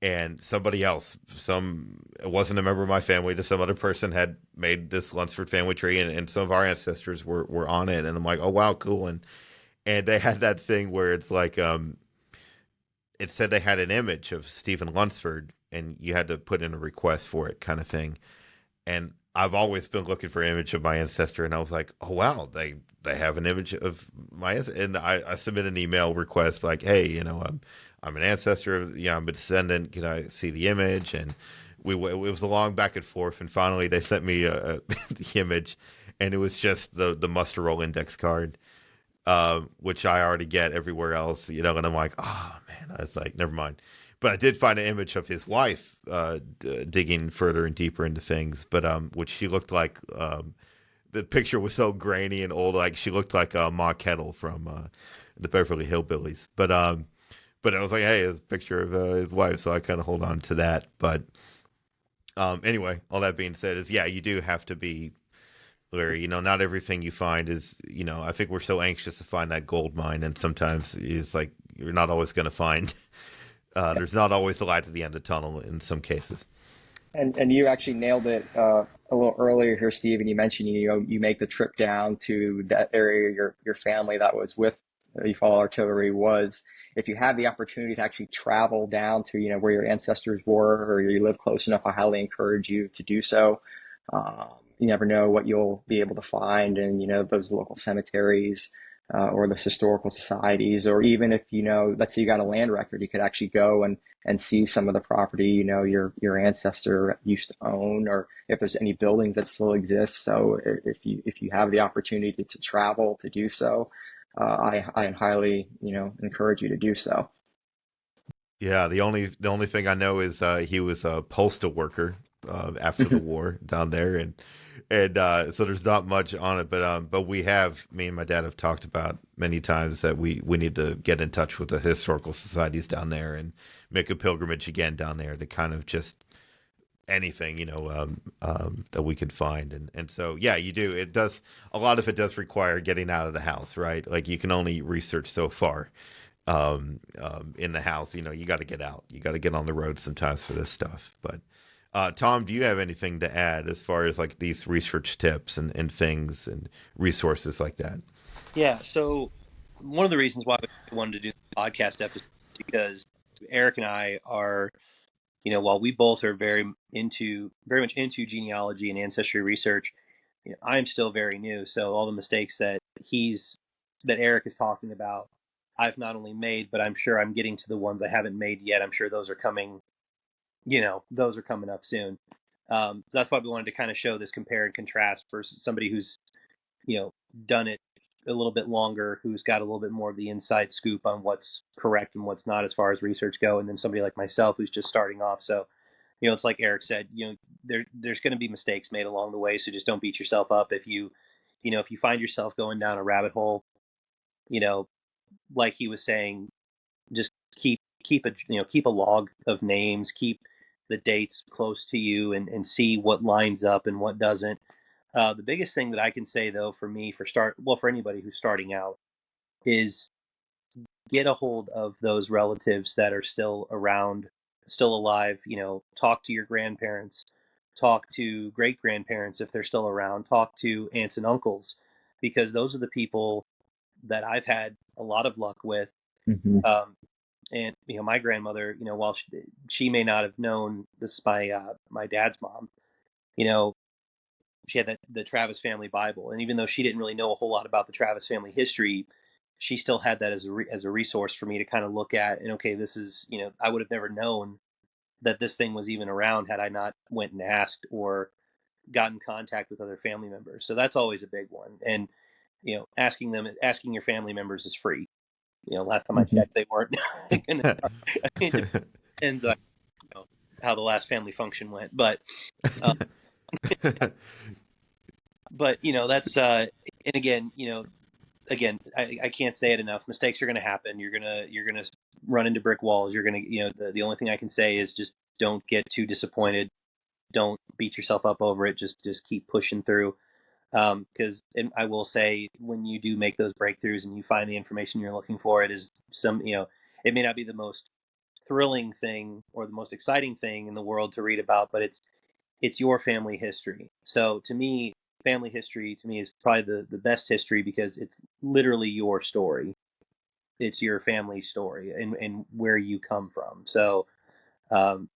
Speaker 1: and somebody else, it wasn't a member of my family, just some other person had made this Lunsford family tree, and some of our ancestors were on it. And I'm like, oh wow, cool. And they had that thing where it's like, it said they had an image of Stephen Lunsford, and you had to put in a request for it, kind of thing. And I've always been looking for an image of my ancestor, and I was like, oh wow, they have an image of my ancestor. And I submit an email request like, hey, I'm an ancestor, I'm a descendant. Can I see the image? And it was a long back and forth, and finally they sent me the image, and it was just the muster roll index card, which I already get everywhere else, and I'm like, oh man, I was like, never mind. But I did find an image of his wife digging further and deeper into things, but which she looked like. The picture was so grainy and old, like she looked like Ma Kettle from the Beverly Hillbillies. But I was like, hey, it's a picture of his wife, so I kind of hold on to that. But anyway, all that being said, is you do have to be wary. Not everything you find is, I think we're so anxious to find that gold mine, and sometimes it's like you're not always going to find. There's not always the light at the end of the tunnel in some cases.
Speaker 2: And you actually nailed it a little earlier here, Steve. And you mentioned you make the trip down to that area your family that was with you follow artillery was. If you have the opportunity to actually travel down to where your ancestors were, or you live close enough, I highly encourage you to do so. You never know what you'll be able to find in those local cemeteries. Or the historical societies, or even if let's say you got a land record, you could actually go and see some of the property your ancestor used to own, or if there's any buildings that still exist. So if you have the opportunity to travel to do so, I highly encourage you to do so.
Speaker 1: Yeah, the only thing I know is he was a postal worker after the war down there, and so there's not much on it, but me and my dad have talked about many times that we need to get in touch with the historical societies down there and make a pilgrimage again down there to kind of just anything that we could find, and so you do. It does, a lot of it does require getting out of the house, right? Like you can only research so far, in the house. You got to get out. You got to get on the road sometimes for this stuff. But Tom, do you have anything to add as far as like these research tips and things and resources like that?
Speaker 3: Yeah. So one of the reasons why we wanted to do the podcast episode is because Aric and I are, while we both are very much into genealogy and ancestry research, I'm still very new. So all the mistakes that Aric is talking about, I've not only made, but I'm sure I'm getting to the ones I haven't made yet. I'm sure those are coming, those are coming up soon. So that's why we wanted to kind of show this compare and contrast versus somebody who's, done it a little bit longer, who's got a little bit more of the inside scoop on what's correct and what's not as far as research go, and then somebody like myself who's just starting off. So, it's like Aric said, there's going to be mistakes made along the way, so just don't beat yourself up if you find yourself going down a rabbit hole. Like he was saying, just keep a log of names, keep the dates close to you, and see what lines up and what doesn't. The biggest thing that I can say, though, for me, for anybody who's starting out, is get a hold of those relatives that are still around, still alive. Talk to your grandparents, talk to great grandparents if they're still around, talk to aunts and uncles, because those are the people that I've had a lot of luck with.
Speaker 2: Mm-hmm.
Speaker 3: And my grandmother, while she may not have known, this is my dad's mom, she had the Travis family Bible, and even though she didn't really know a whole lot about the Travis family history, she still had that as a resource for me to kind of look at. And okay, this is, I would have never known that this thing was even around had I not went and asked or got in contact with other family members. So that's always a big one. And asking your family members is free. Last time I checked, they weren't going to start. It depends on how the last family function went, but that's and again, I can't say it enough. Mistakes are going to happen. You're gonna run into brick walls. You're gonna, the only thing I can say is just don't get too disappointed. Don't beat yourself up over it. Just keep pushing through. Because I will say, when you do make those breakthroughs and you find the information you're looking for, it is it may not be the most thrilling thing or the most exciting thing in the world to read about, but it's your family history. So to me, family history to me is probably the best history, because it's literally your story. It's your family story and where you come from. So, and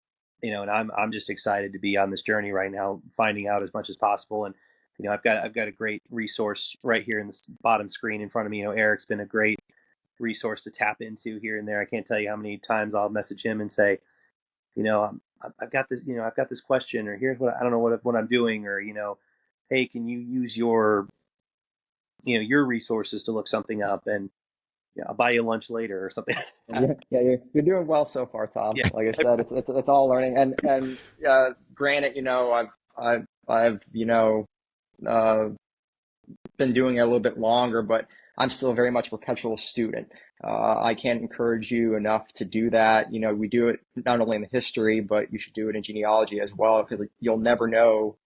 Speaker 3: I'm just excited to be on this journey right now, finding out as much as possible. And, I've got a great resource right here in the bottom screen in front of me. Aric's been a great resource to tap into here and there. I can't tell you how many times I'll message him and say, I've got this, I've got this question, or here's I don't know what I'm doing, or, hey, can you use your resources to look something up, and I'll buy you lunch later or something.
Speaker 2: Yeah, you're doing well so far, Tom.
Speaker 3: Yeah.
Speaker 2: Like I said, it's all learning, and granted, I've uh, been doing it a little bit longer, but I'm still very much a perpetual student. I can't encourage you enough to do that. We do it not only in the history, but you should do it in genealogy as well, because you'll never know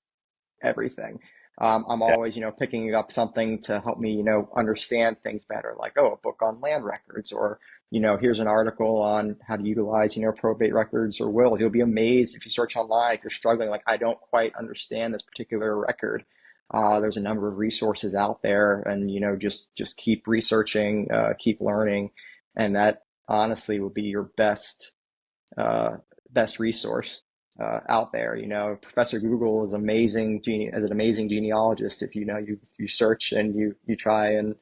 Speaker 2: everything. I'm always, picking up something to help me, understand things better, like, a book on land records, or, here's an article on how to utilize, probate records or wills. You'll be amazed if you search online, if you're struggling, like, I don't quite understand this particular record. There's a number of resources out there, and, just keep researching, keep learning. And that honestly will be your best resource out there. Professor Google is amazing, as an amazing genealogist. If you search and you try and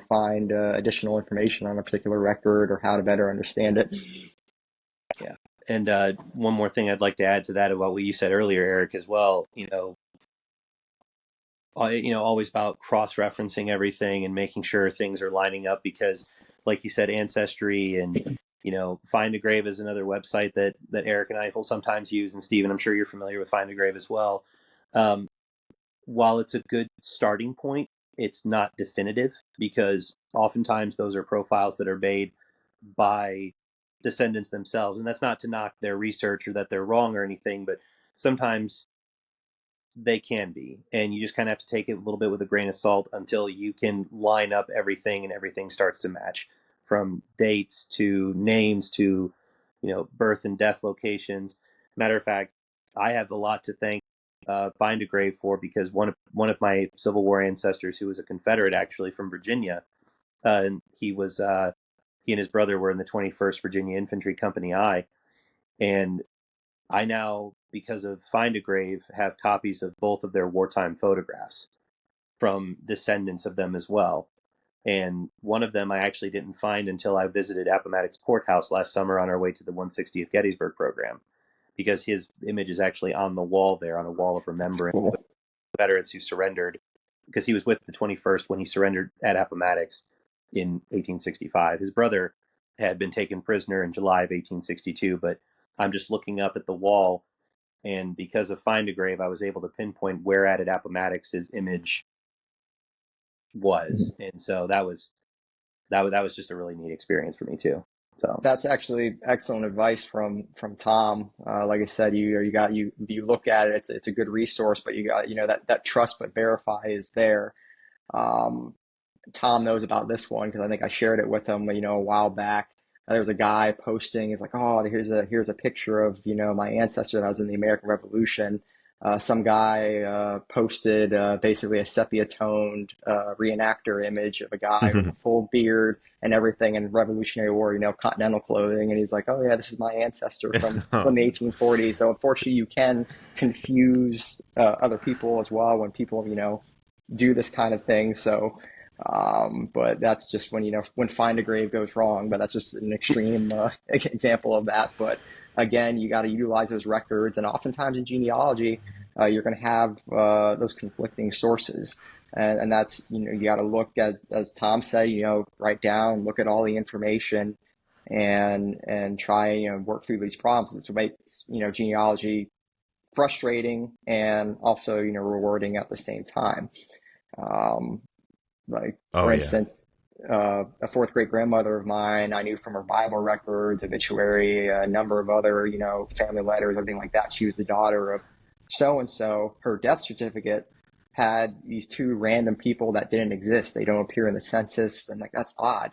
Speaker 2: find additional information on a particular record or how to better understand it.
Speaker 3: Yeah. And one more thing I'd like to add to that about what you said earlier, Aric, as well. Always about cross-referencing everything and making sure things are lining up, because, like you said, Ancestry and Find a Grave is another website that Aric and I will sometimes use, and Stephen, I'm sure you're familiar with Find a Grave as well. While it's a good starting point, it's not definitive, because oftentimes those are profiles that are made by descendants themselves, and that's not to knock their research or that they're wrong or anything, but sometimes they can be, and you just kind of have to take it a little bit with a grain of salt until you can line up everything and everything starts to match. from dates to names to, birth and death locations. Matter of fact, I have a lot to thank Find a Grave for, because one of my Civil War ancestors, who was a Confederate actually from Virginia, and he and his brother were in the 21st Virginia Infantry Company I, and I now, because of Find a Grave, have copies of both of their wartime photographs from descendants of them as well. And one of them I actually didn't find until I visited Appomattox Courthouse last summer on our way to the 160th Gettysburg program, because his image is actually on the wall there, on a wall of remembrance
Speaker 2: Cool.
Speaker 3: with veterans who surrendered, because he was with the 21st when he surrendered at Appomattox in 1865. His brother had been taken prisoner in July of 1862, but I'm just looking up at the wall, and because of Find a Grave, I was able to pinpoint where at Appomattox his image was, and so that was just a really neat experience for me too. So
Speaker 2: That's actually excellent advice from Tom. Like I said, you look at it, it's a good resource, but you got, that trust but verify is there. Um, Tom knows about this one because I think I shared it with him, a while back. There was a guy posting, it's like, oh, here's a picture of, my ancestor that was in the American Revolution. Some guy posted basically a sepia-toned reenactor image of a guy with a full beard and everything in Revolutionary War, Continental clothing, and he's like, oh yeah, this is my ancestor from the 1840s. So unfortunately, you can confuse other people as well when people, do this kind of thing. So. But that's just when Find a Grave goes wrong, but that's just an extreme example of that. But again, you got to utilize those records, and oftentimes in genealogy, you're going to have those conflicting sources, and that's, you got to look at, as Tom said, write down, look at all the information, and try, work through these problems. It's what makes, genealogy frustrating and also, rewarding at the same time. Like, for instance, a fourth great grandmother of mine, I knew from her Bible records, obituary, a number of other, family letters, everything like that. She was the daughter of so and so. Her death certificate had these two random people that didn't exist. They don't appear in the census, and like, that's odd.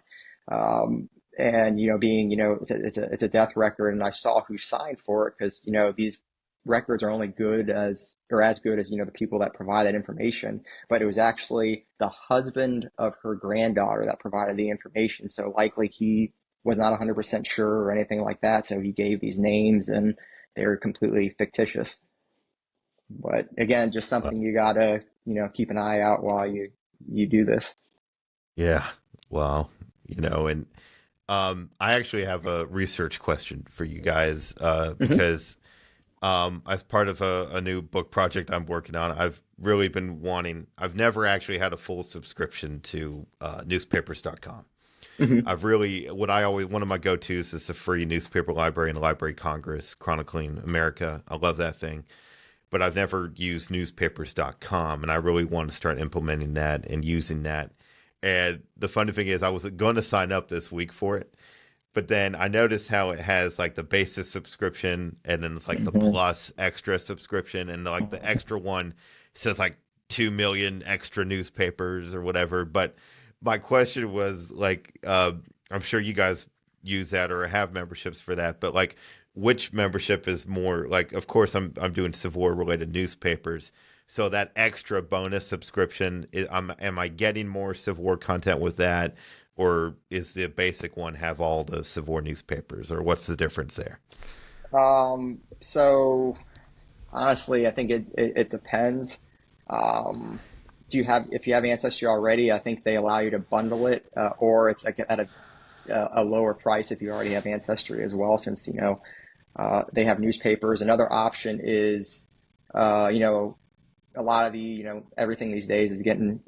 Speaker 2: And being, it's a death record, and I saw who signed for it, because these records are only good as, or as good as, the people that provide that information. But it was actually the husband of her granddaughter that provided the information. So likely he was not 100% sure or anything like that. So he gave these names, and they were completely fictitious. But again, just something you gotta, keep an eye out while you do this.
Speaker 1: Yeah. Well, and I actually have a research question for you guys, because as part of a new book project I'm working on, I've really been wanting, I've never actually had a full subscription to newspapers.com. I've really, one of my go-tos is the free newspaper library and Library of Congress chronicling America. I love that thing. But I've never used newspapers.com, and I really want to start implementing that and using that. And the funny thing is, I was going to sign up this week for it, but then I noticed how it has like the basic subscription, and then it's like the plus extra subscription, and like the extra one says like 2 million extra newspapers or whatever. But my question was like, I'm sure you guys use that or have memberships for that, but like, which membership is more like, of course I'm doing Civil War related newspapers. So that extra bonus subscription, am I getting more Civil War content with that? Or is the basic one have all the Civil War newspapers, or what's the difference there?
Speaker 2: So honestly, I think it depends. If you have Ancestry already, I think they allow you to bundle it, or it's like at a lower price if you already have Ancestry as well, since, they have newspapers. Another option is, a lot of the, everything these days is getting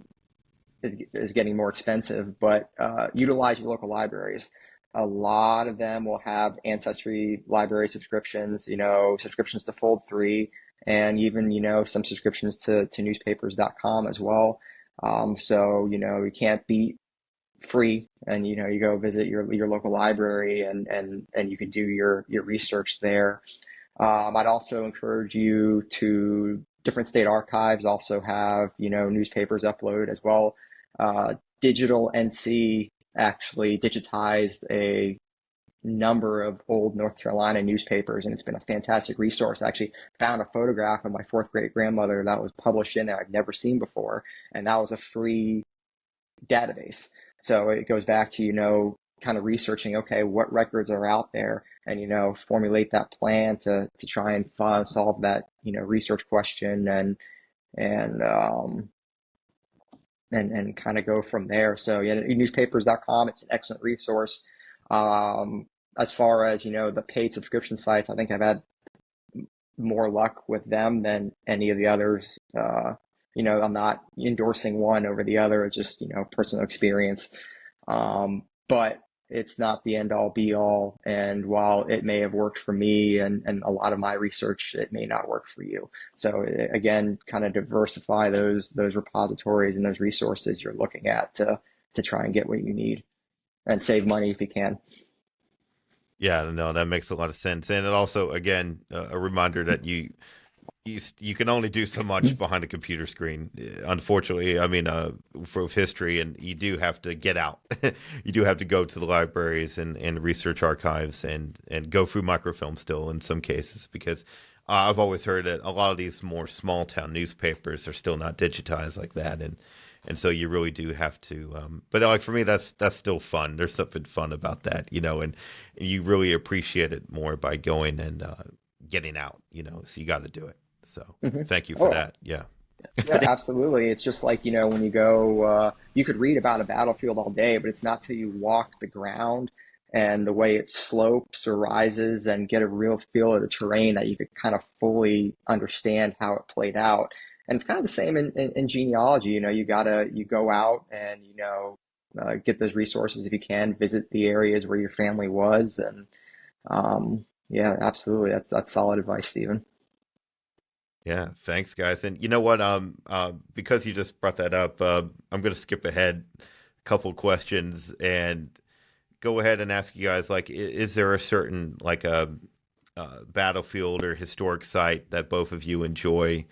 Speaker 2: more expensive, but utilize your local libraries. A lot of them will have Ancestry library subscriptions, subscriptions to Fold 3, and even, some subscriptions to newspapers.com as well. So, you can't beat free, and, you go visit your local library, and you can do your research there. I'd also encourage you to, different state archives also have, newspapers uploaded as well. Digital NC actually digitized a number of old North Carolina newspapers, and it's been a fantastic resource. I actually found a photograph of my fourth great grandmother that was published in there I'd never seen before, and that was a free database. So it goes back to, kind of researching, okay, what records are out there, and, formulate that plan to try and solve that, research question, and and kind of go from there. So yeah, newspapers.com, it's an excellent resource. As far as, the paid subscription sites, I think I've had more luck with them than any of the others. I'm not endorsing one over the other. It's just, personal experience. But it's not the end all be all. And while it may have worked for me and a lot of my research, it may not work for you. So again, kind of diversify those repositories and those resources you're looking at to try and get what you need and save money if you can.
Speaker 1: Yeah, no, that makes a lot of sense. And it also, again, a reminder that you can only do so much behind a computer screen. Unfortunately, I mean, for history, and you do have to get out. You do have to go to the libraries and research archives and go through microfilm still in some cases, because I've always heard that a lot of these more small town newspapers are still not digitized like that, and so you really do have to. But like for me, that's still fun. There's something fun about that, and you really appreciate it more by going and getting out, So you got to do it. So thank you for that. Yeah.
Speaker 2: Yeah, absolutely. It's just like, when you go, you could read about a battlefield all day, but it's not till you walk the ground and the way it slopes or rises and get a real feel of the terrain that you could kind of fully understand how it played out. And it's kind of the same in genealogy. You go out and, get those resources if you can, visit the areas where your family was. And yeah, absolutely. That's solid advice, Stephen.
Speaker 1: Yeah, thanks, guys. And you know what? Because you just brought that up, I'm going to skip ahead a couple questions and go ahead and ask you guys, like, is there a certain like a battlefield or historic site that both of you enjoy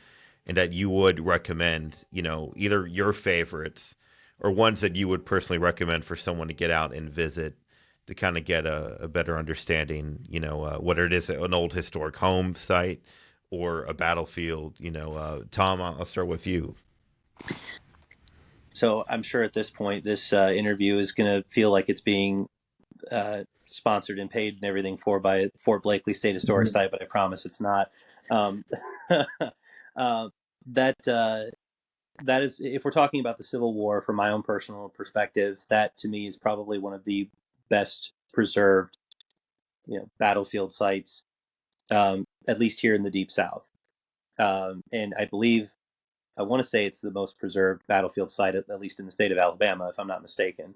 Speaker 1: and that you would recommend? Either your favorites or ones that you would personally recommend for someone to get out and visit to kind of get a better understanding. Whether it is an old historic home site or a battlefield. Tom, I'll start with you.
Speaker 3: So I'm sure at this point, this interview is going to feel like it's being sponsored and paid and everything by Fort Blakeley State Historic Site, but I promise it's not. That is, if we're talking about the Civil War, from my own personal perspective, that to me is probably one of the best preserved, battlefield sites, at least here in the Deep South. And I want to say it's the most preserved battlefield site, at least in the state of Alabama, if I'm not mistaken.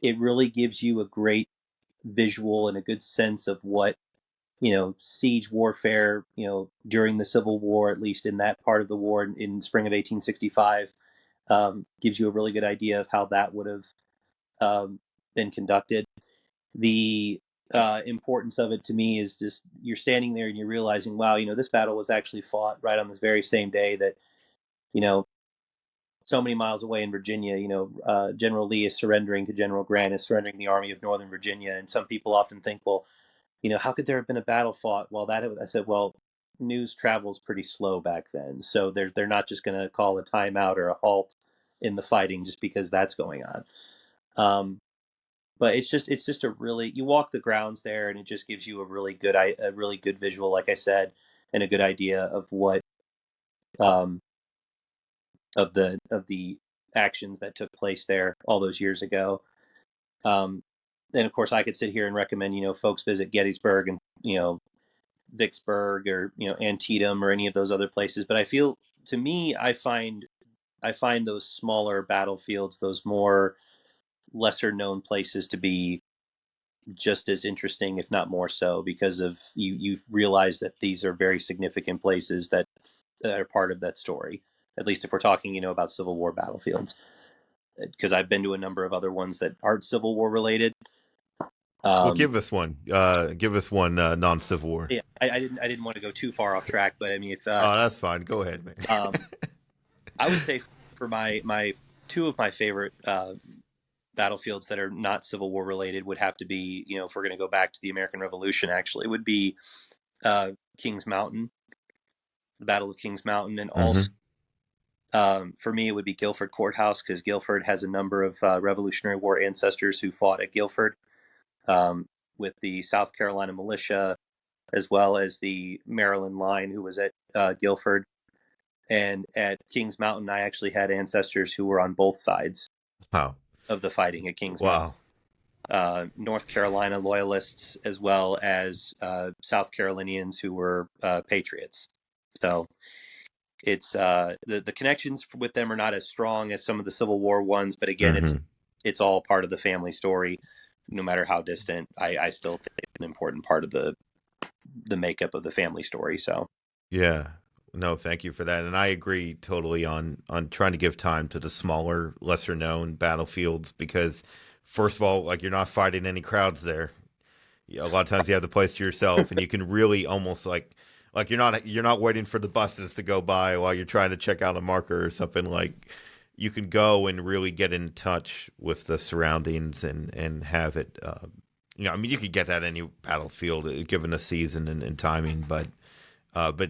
Speaker 3: It really gives you a great visual and a good sense of what, siege warfare, during the Civil War, at least in that part of the war in spring of 1865, gives you a really good idea of how that would have been conducted. The importance of it to me is just you're standing there and you're realizing, wow, this battle was actually fought right on this very same day that, so many miles away in Virginia, General Lee is surrendering to General Grant, is surrendering the Army of Northern Virginia. And some people often think, well, how could there have been a battle fought? Well, I said, well, news travels pretty slow back then. So they're not just going to call a timeout or a halt in the fighting just because that's going on. But it's just a really, you walk the grounds there and it just gives you a really good visual, like I said, and a good idea of what, of the actions that took place there all those years ago. And of course I could sit here and recommend, folks visit Gettysburg and, Vicksburg or, Antietam or any of those other places. But I feel, to me, I find those smaller battlefields, those more lesser known places, to be just as interesting, if not more so, because of you realize that these are very significant places that are part of that story. At least if we're talking, about Civil War battlefields, because I've been to a number of other ones that aren't Civil War related.
Speaker 1: Well, give us one. Give us one non-Civil War.
Speaker 3: Yeah, I didn't want to go too far off track, but I mean, if
Speaker 1: that's fine. Go ahead, man.
Speaker 3: I would say for my two of my favorite battlefields that are not Civil War related would have to be, if we're going to go back to the American Revolution, actually, would be Kings Mountain, the Battle of Kings Mountain, and also for me it would be Guilford Courthouse, because Guilford has a number of Revolutionary War ancestors who fought at Guilford with the South Carolina militia, as well as the Maryland line who was at Guilford. And at Kings Mountain, I actually had ancestors who were on both sides of the fighting at Kings Mountain. North Carolina loyalists, as well as South Carolinians who were patriots. So it's the connections with them are not as strong as some of the Civil War ones, but again, it's all part of the family story. No matter how distant, I still think it's an important part of the makeup of the family story. So
Speaker 1: yeah. No, thank you for that. And I agree totally on trying to give time to the smaller, lesser known battlefields, because first of all, like, you're not fighting any crowds there. A lot of times you have the place to yourself, and you can really almost like you're not waiting for the buses to go by while you're trying to check out a marker or something. Like, you can go and really get in touch with the surroundings and have it, I mean, you could get that any battlefield given the season and timing, but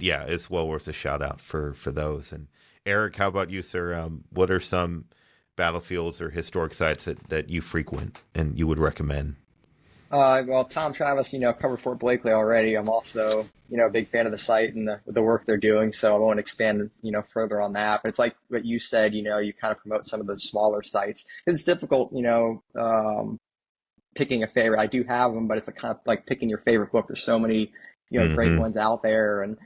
Speaker 1: yeah, it's well worth a shout out for those. And Aric, how about you, sir? What are some battlefields or historic sites that you frequent and you would recommend?
Speaker 2: Well, Tom Travis, covered Fort Blakeley already. I'm also, a big fan of the site and the work they're doing. So I won't expand, further on that. But it's like what you said, you kind of promote some of the smaller sites. It's difficult, picking a favorite. I do have them, but it's kind of like picking your favorite book. There's so many, great ones out there. And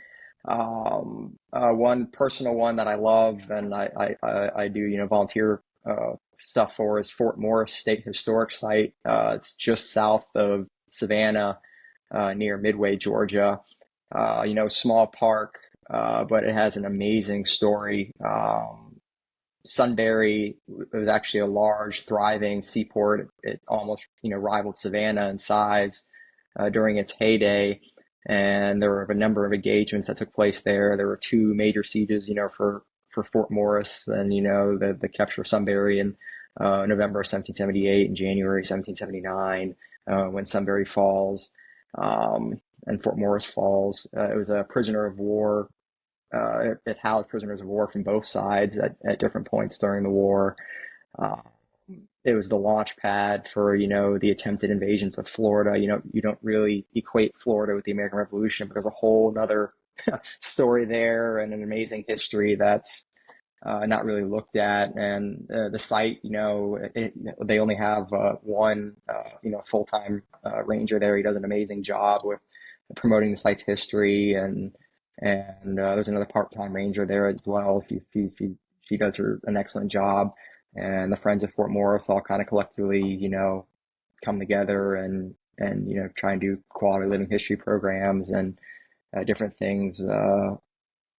Speaker 2: one personal one that I love and I do, volunteer stuff for is Fort Morris State Historic Site. It's just south of Savannah, near Midway, Georgia. Small park, but it has an amazing story. Sunbury was actually a large, thriving seaport. It almost, rivaled Savannah in size during its heyday. And there were a number of engagements that took place there. There were two major sieges, for Fort Morris, and, the capture of Sunbury in November 1778 and January 1779, when Sunbury falls and Fort Morris falls. It was a prisoner of war. It housed prisoners of war from both sides at different points during the war. It was the launch pad for, the attempted invasions of Florida. You don't really equate Florida with the American Revolution, but there's a whole other story there and an amazing history that's not really looked at. And the site, they only have one, full-time ranger there. He does an amazing job with promoting the site's history, and there's another part-time ranger there as well. She does an excellent job. And the Friends of Fort Morris all kind of collectively, come together and try and do quality living history programs and different things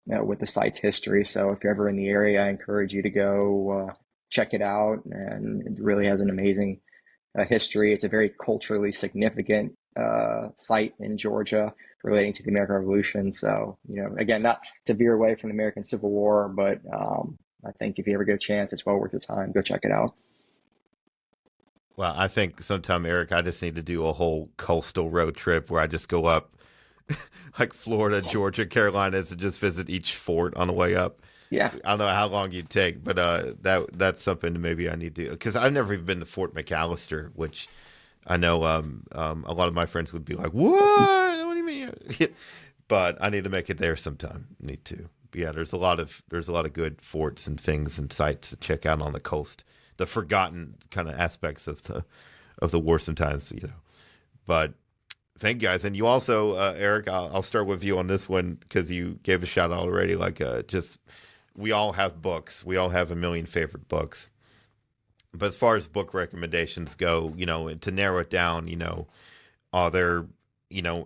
Speaker 2: with the site's history. So if you're ever in the area, I encourage you to go check it out. And it really has an amazing history. It's a very culturally significant site in Georgia relating to the American Revolution. So, again, not to veer away from the American Civil War, but I think if you ever get a chance, it's well worth your time. Go check it out.
Speaker 1: Well, I think sometime, Aric, I just need to do a whole coastal road trip where I just go up like Florida, Georgia, Carolinas, and just visit each fort on the way up.
Speaker 2: Yeah.
Speaker 1: I don't know how long you'd take, but that's something maybe I need to do, because I've never even been to Fort McAllister, which I know a lot of my friends would be like, "What? What do you mean?" But I need to make it there sometime. Need to. But yeah, there's a lot of good forts and things and sites to check out on the coast. The forgotten kind of aspects of the war sometimes, But thank you guys, and you also, Aric. I'll start with you on this one because you gave a shout out already. Like, just we all have books. We all have a million favorite books. But as far as book recommendations go, to narrow it down, are there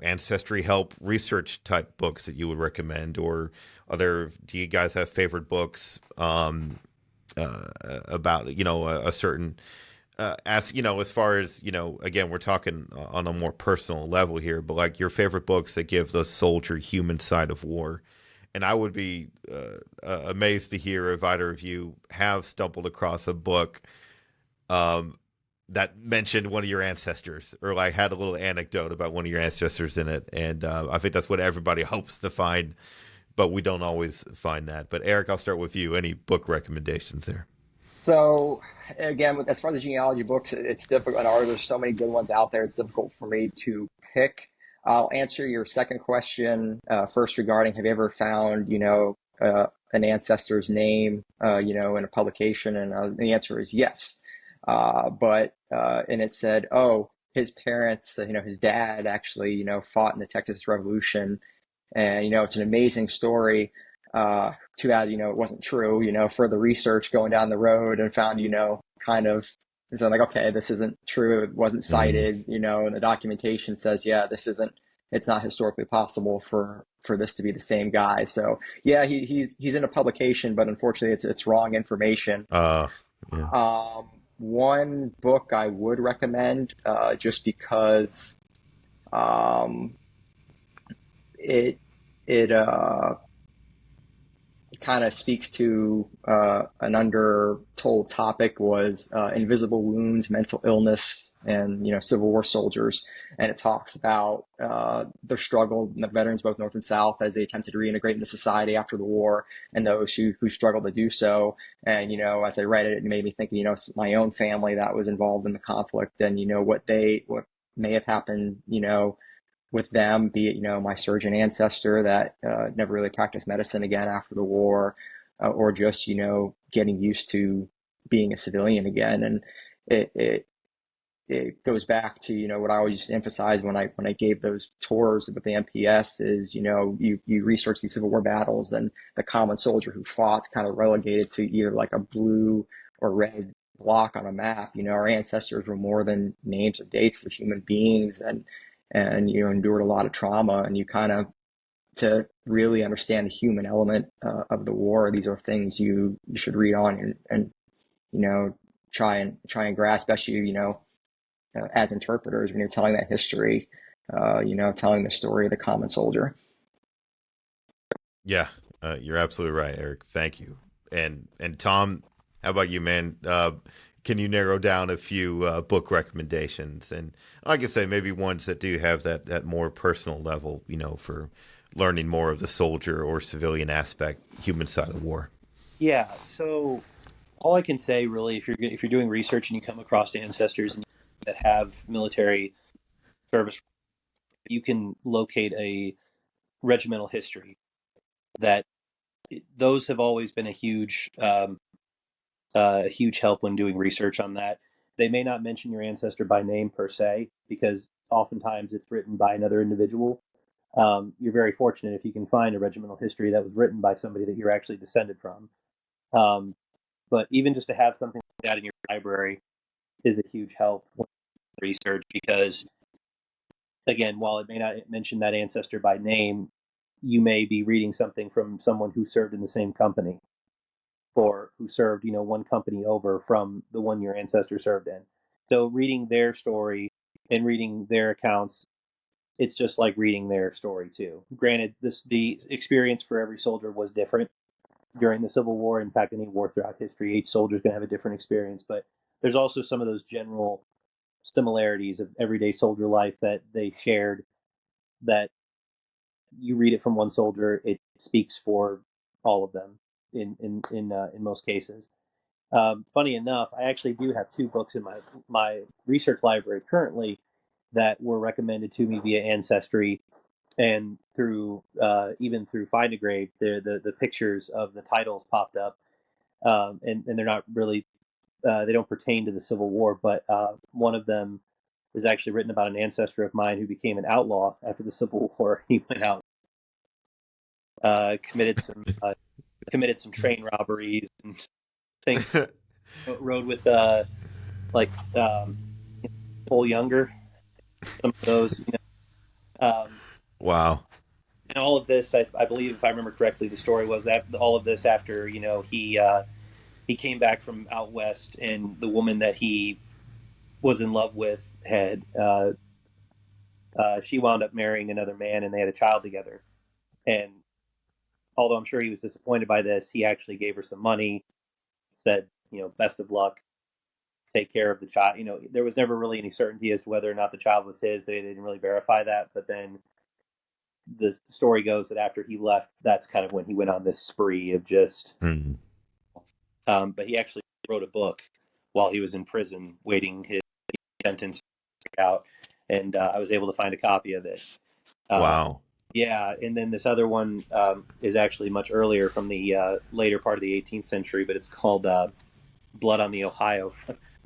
Speaker 1: ancestry help research type books that you would recommend, or do you guys have favorite books about a certain as far as again, we're talking on a more personal level here, but like your favorite books that give the soldier human side of war. And I would be amazed to hear if either of you have stumbled across a book that mentioned one of your ancestors, or like had a little anecdote about one of your ancestors in it. And I think that's what everybody hopes to find, but we don't always find that. But Aric, I'll start with you. Any book recommendations there?
Speaker 2: So again, as far as the genealogy books, it's difficult. There's so many good ones out there. It's difficult for me to pick. I'll answer your second question first regarding have you ever found, an ancestor's name, in a publication? And the answer is yes. And it said, oh, his parents, his dad actually, fought in the Texas Revolution. And, it's an amazing story. Too bad, it wasn't true, further research going down the road and found, kind of, so I'm like, okay, this isn't true. It wasn't cited, and the documentation says, yeah, it's not historically possible for this to be the same guy. So yeah, he's in a publication, but unfortunately it's wrong information.
Speaker 1: Yeah.
Speaker 2: One book I would recommend, just because, it kind of speaks to an undertold topic was invisible wounds, mental illness, and Civil War soldiers. And it talks about their struggle, the veterans both North and South, as they attempted to reintegrate into society after the war, and those who struggled to do so. And as I read it, it made me think, my own family that was involved in the conflict, and what may have happened, with them, be it, my surgeon ancestor that never really practiced medicine again after the war, or just, getting used to being a civilian again. And it goes back to, what I always used to emphasize when I gave those tours with the MPS is, you research these Civil War battles, and the common soldier who fought is kind of relegated to either like a blue or red block on a map. Our ancestors were more than names or dates. They're human beings, and endured a lot of trauma, and you kind of, to really understand the human element of the war, these are things you should read on and try and grasp, especially as interpreters when you're telling that history, telling the story of the common soldier.
Speaker 1: Yeah, you're absolutely right, Aric. Thank you. And Tom, how about you, man? Can you narrow down a few book recommendations? And like I say, maybe ones that do have that more personal level, for learning more of the soldier or civilian aspect, human side of war.
Speaker 3: Yeah. So all I can say, really, if you're doing research and you come across ancestors that have military service, you can locate a regimental history. That those have always been a huge help when doing research on that. They may not mention your ancestor by name per se, because oftentimes it's written by another individual. You're very fortunate if you can find a regimental history that was written by somebody that you're actually descended from. But even just to have something like that in your library is a huge help when research, because again, while it may not mention that ancestor by name, you may be reading something from someone who served in the same company, or who served, one company over from the one your ancestor served in. So reading their story and reading their accounts, it's just like reading their story too. Granted, the experience for every soldier was different during the Civil War. In fact, any war throughout history, each soldier is going to have a different experience. But there's also some of those general similarities of everyday soldier life that they shared, that you read it from one soldier, it speaks for all of them in most cases. Funny enough, I actually do have two books in my research library currently that were recommended to me via Ancestry, and through even through Find a Grave. The pictures of the titles popped up, and they're not really they don't pertain to the Civil War, but one of them is actually written about an ancestor of mine who became an outlaw after the Civil War. He went out, committed some train robberies and things. Rode with like Cole Younger, some of those.
Speaker 1: Wow.
Speaker 3: And all of this, I believe, if I remember correctly, the story was that all of this after he came back from out west, and the woman that he was in love with had she wound up marrying another man, and they had a child together. And although I'm sure he was disappointed by this, he actually gave her some money, said, best of luck, take care of the child. There was never really any certainty as to whether or not the child was his. They didn't really verify that. But then the story goes that after he left, that's kind of when he went on this spree of just.
Speaker 1: Mm.
Speaker 3: But he actually wrote a book while he was in prison, waiting his sentence out, and I was able to find a copy of it.
Speaker 1: Wow.
Speaker 3: Yeah, and then this other one is actually much earlier, from the later part of the 18th century, but it's called Blood on the Ohio,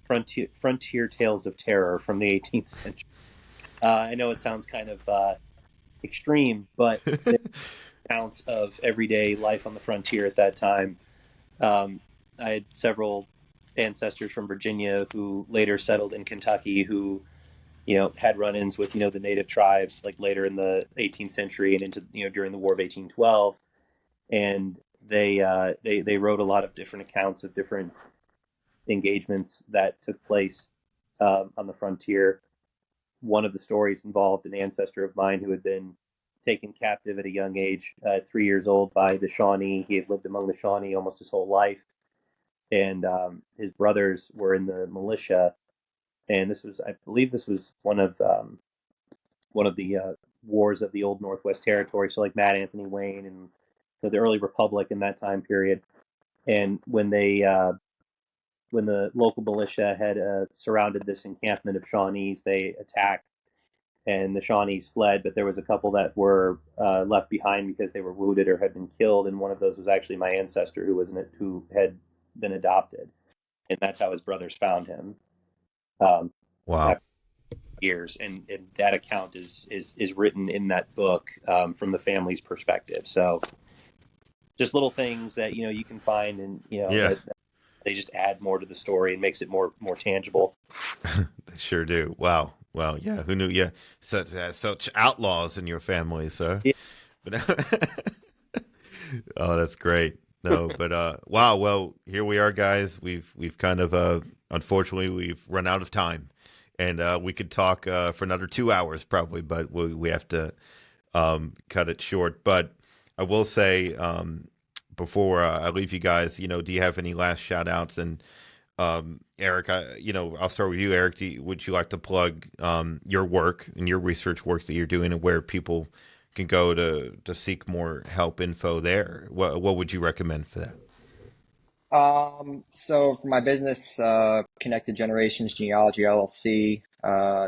Speaker 3: Frontier Tales of Terror from the 18th century. I know it sounds kind of extreme, but accounts of everyday life on the frontier at that time. I had several ancestors from Virginia who later settled in Kentucky who, had run-ins with, the native tribes, like later in the 18th century and into, during the War of 1812. And they wrote a lot of different accounts of different engagements that took place on the frontier. One of the stories involved an ancestor of mine who had been taken captive at a young age, 3 years old, by the Shawnee. He had lived among the Shawnee almost his whole life. And his brothers were in the militia. And I believe this was one of the wars of the old Northwest Territory. So like Mad Anthony Wayne and the early Republic in that time period. And when the local militia had surrounded this encampment of Shawnees, they attacked, and the Shawnees fled. But there was a couple that were left behind because they were wounded or had been killed. And one of those was actually my ancestor, who had been adopted, and that's how his brothers found him.
Speaker 1: Wow.
Speaker 3: Years, and that account is written in that book from the family's perspective. So just little things that you can find, and that they just add more to the story and makes it more tangible.
Speaker 1: They sure do. Wow. Well, yeah. Who knew you such outlaws in your family, sir? Yeah. But, oh, that's great. No, but wow. Well, here we are, guys. We've kind of unfortunately we've run out of time, and we could talk for another 2 hours probably, but we have to cut it short. But I will say before I leave you guys, do you have any last shout outs? And Aric, I'll start with you, Aric. Would you like to plug your work and your research work that you're doing, and where people can go to seek more help, info there? What would you recommend for that?
Speaker 2: So for my business, Connected Generations Genealogy LLC,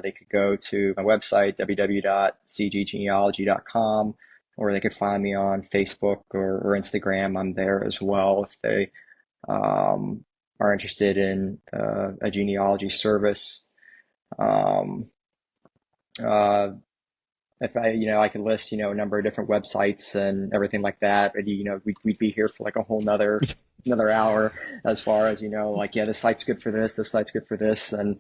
Speaker 2: they could go to my website, www.cggenealogy.com, or they could find me on Facebook or Instagram. I'm there as well if they are interested in a genealogy service. If I could list, a number of different websites and everything like that, but, we'd be here for like a whole another hour as far as, this site's good for this site's good for this. And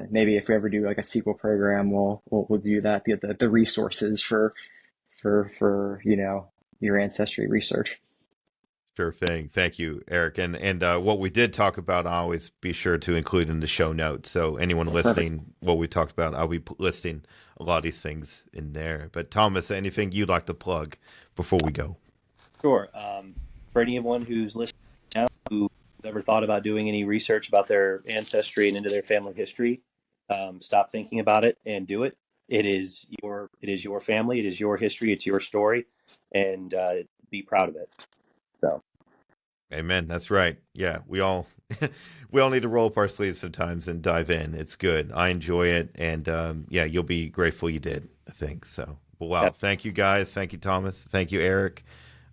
Speaker 2: maybe if we ever do like a sequel program, we'll do that, the resources for your ancestry research.
Speaker 1: Sure thing. Thank you, Aric. And what we did talk about, I'll always be sure to include in the show notes. So anyone listening, Perfect. What we talked about, I'll be listing a lot of these things in there. But Thomas, anything you'd like to plug before we go?
Speaker 3: Sure. For anyone who's listening now who's ever thought about doing any research about their ancestry and into their family history, stop thinking about it and do it. It is your family. It is your history. It's your story, and be proud of it. So,
Speaker 1: amen. That's right. Yeah, we all need to roll up our sleeves sometimes and dive in. It's good. I enjoy it, and you'll be grateful you did, I think. So, well, wow. Thank you, guys. Thank you, Thomas. Thank you, Aric.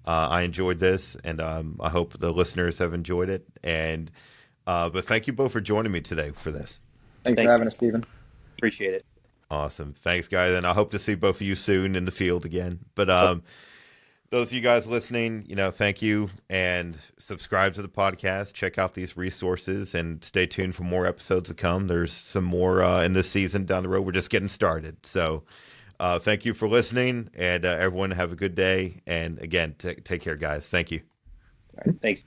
Speaker 1: I enjoyed this, and I hope the listeners have enjoyed it. And but thank you both for joining me today for this.
Speaker 2: Thanks for having us, Stephen.
Speaker 3: Appreciate it.
Speaker 1: Awesome. Thanks, guys. And I hope to see both of you soon in the field again. But those of you guys listening, thank you, and subscribe to the podcast. Check out these resources and stay tuned for more episodes to come. There's some more in this season down the road. We're just getting started. So thank you for listening, and everyone have a good day. And again, take care, guys. Thank you.
Speaker 3: All right. Thanks.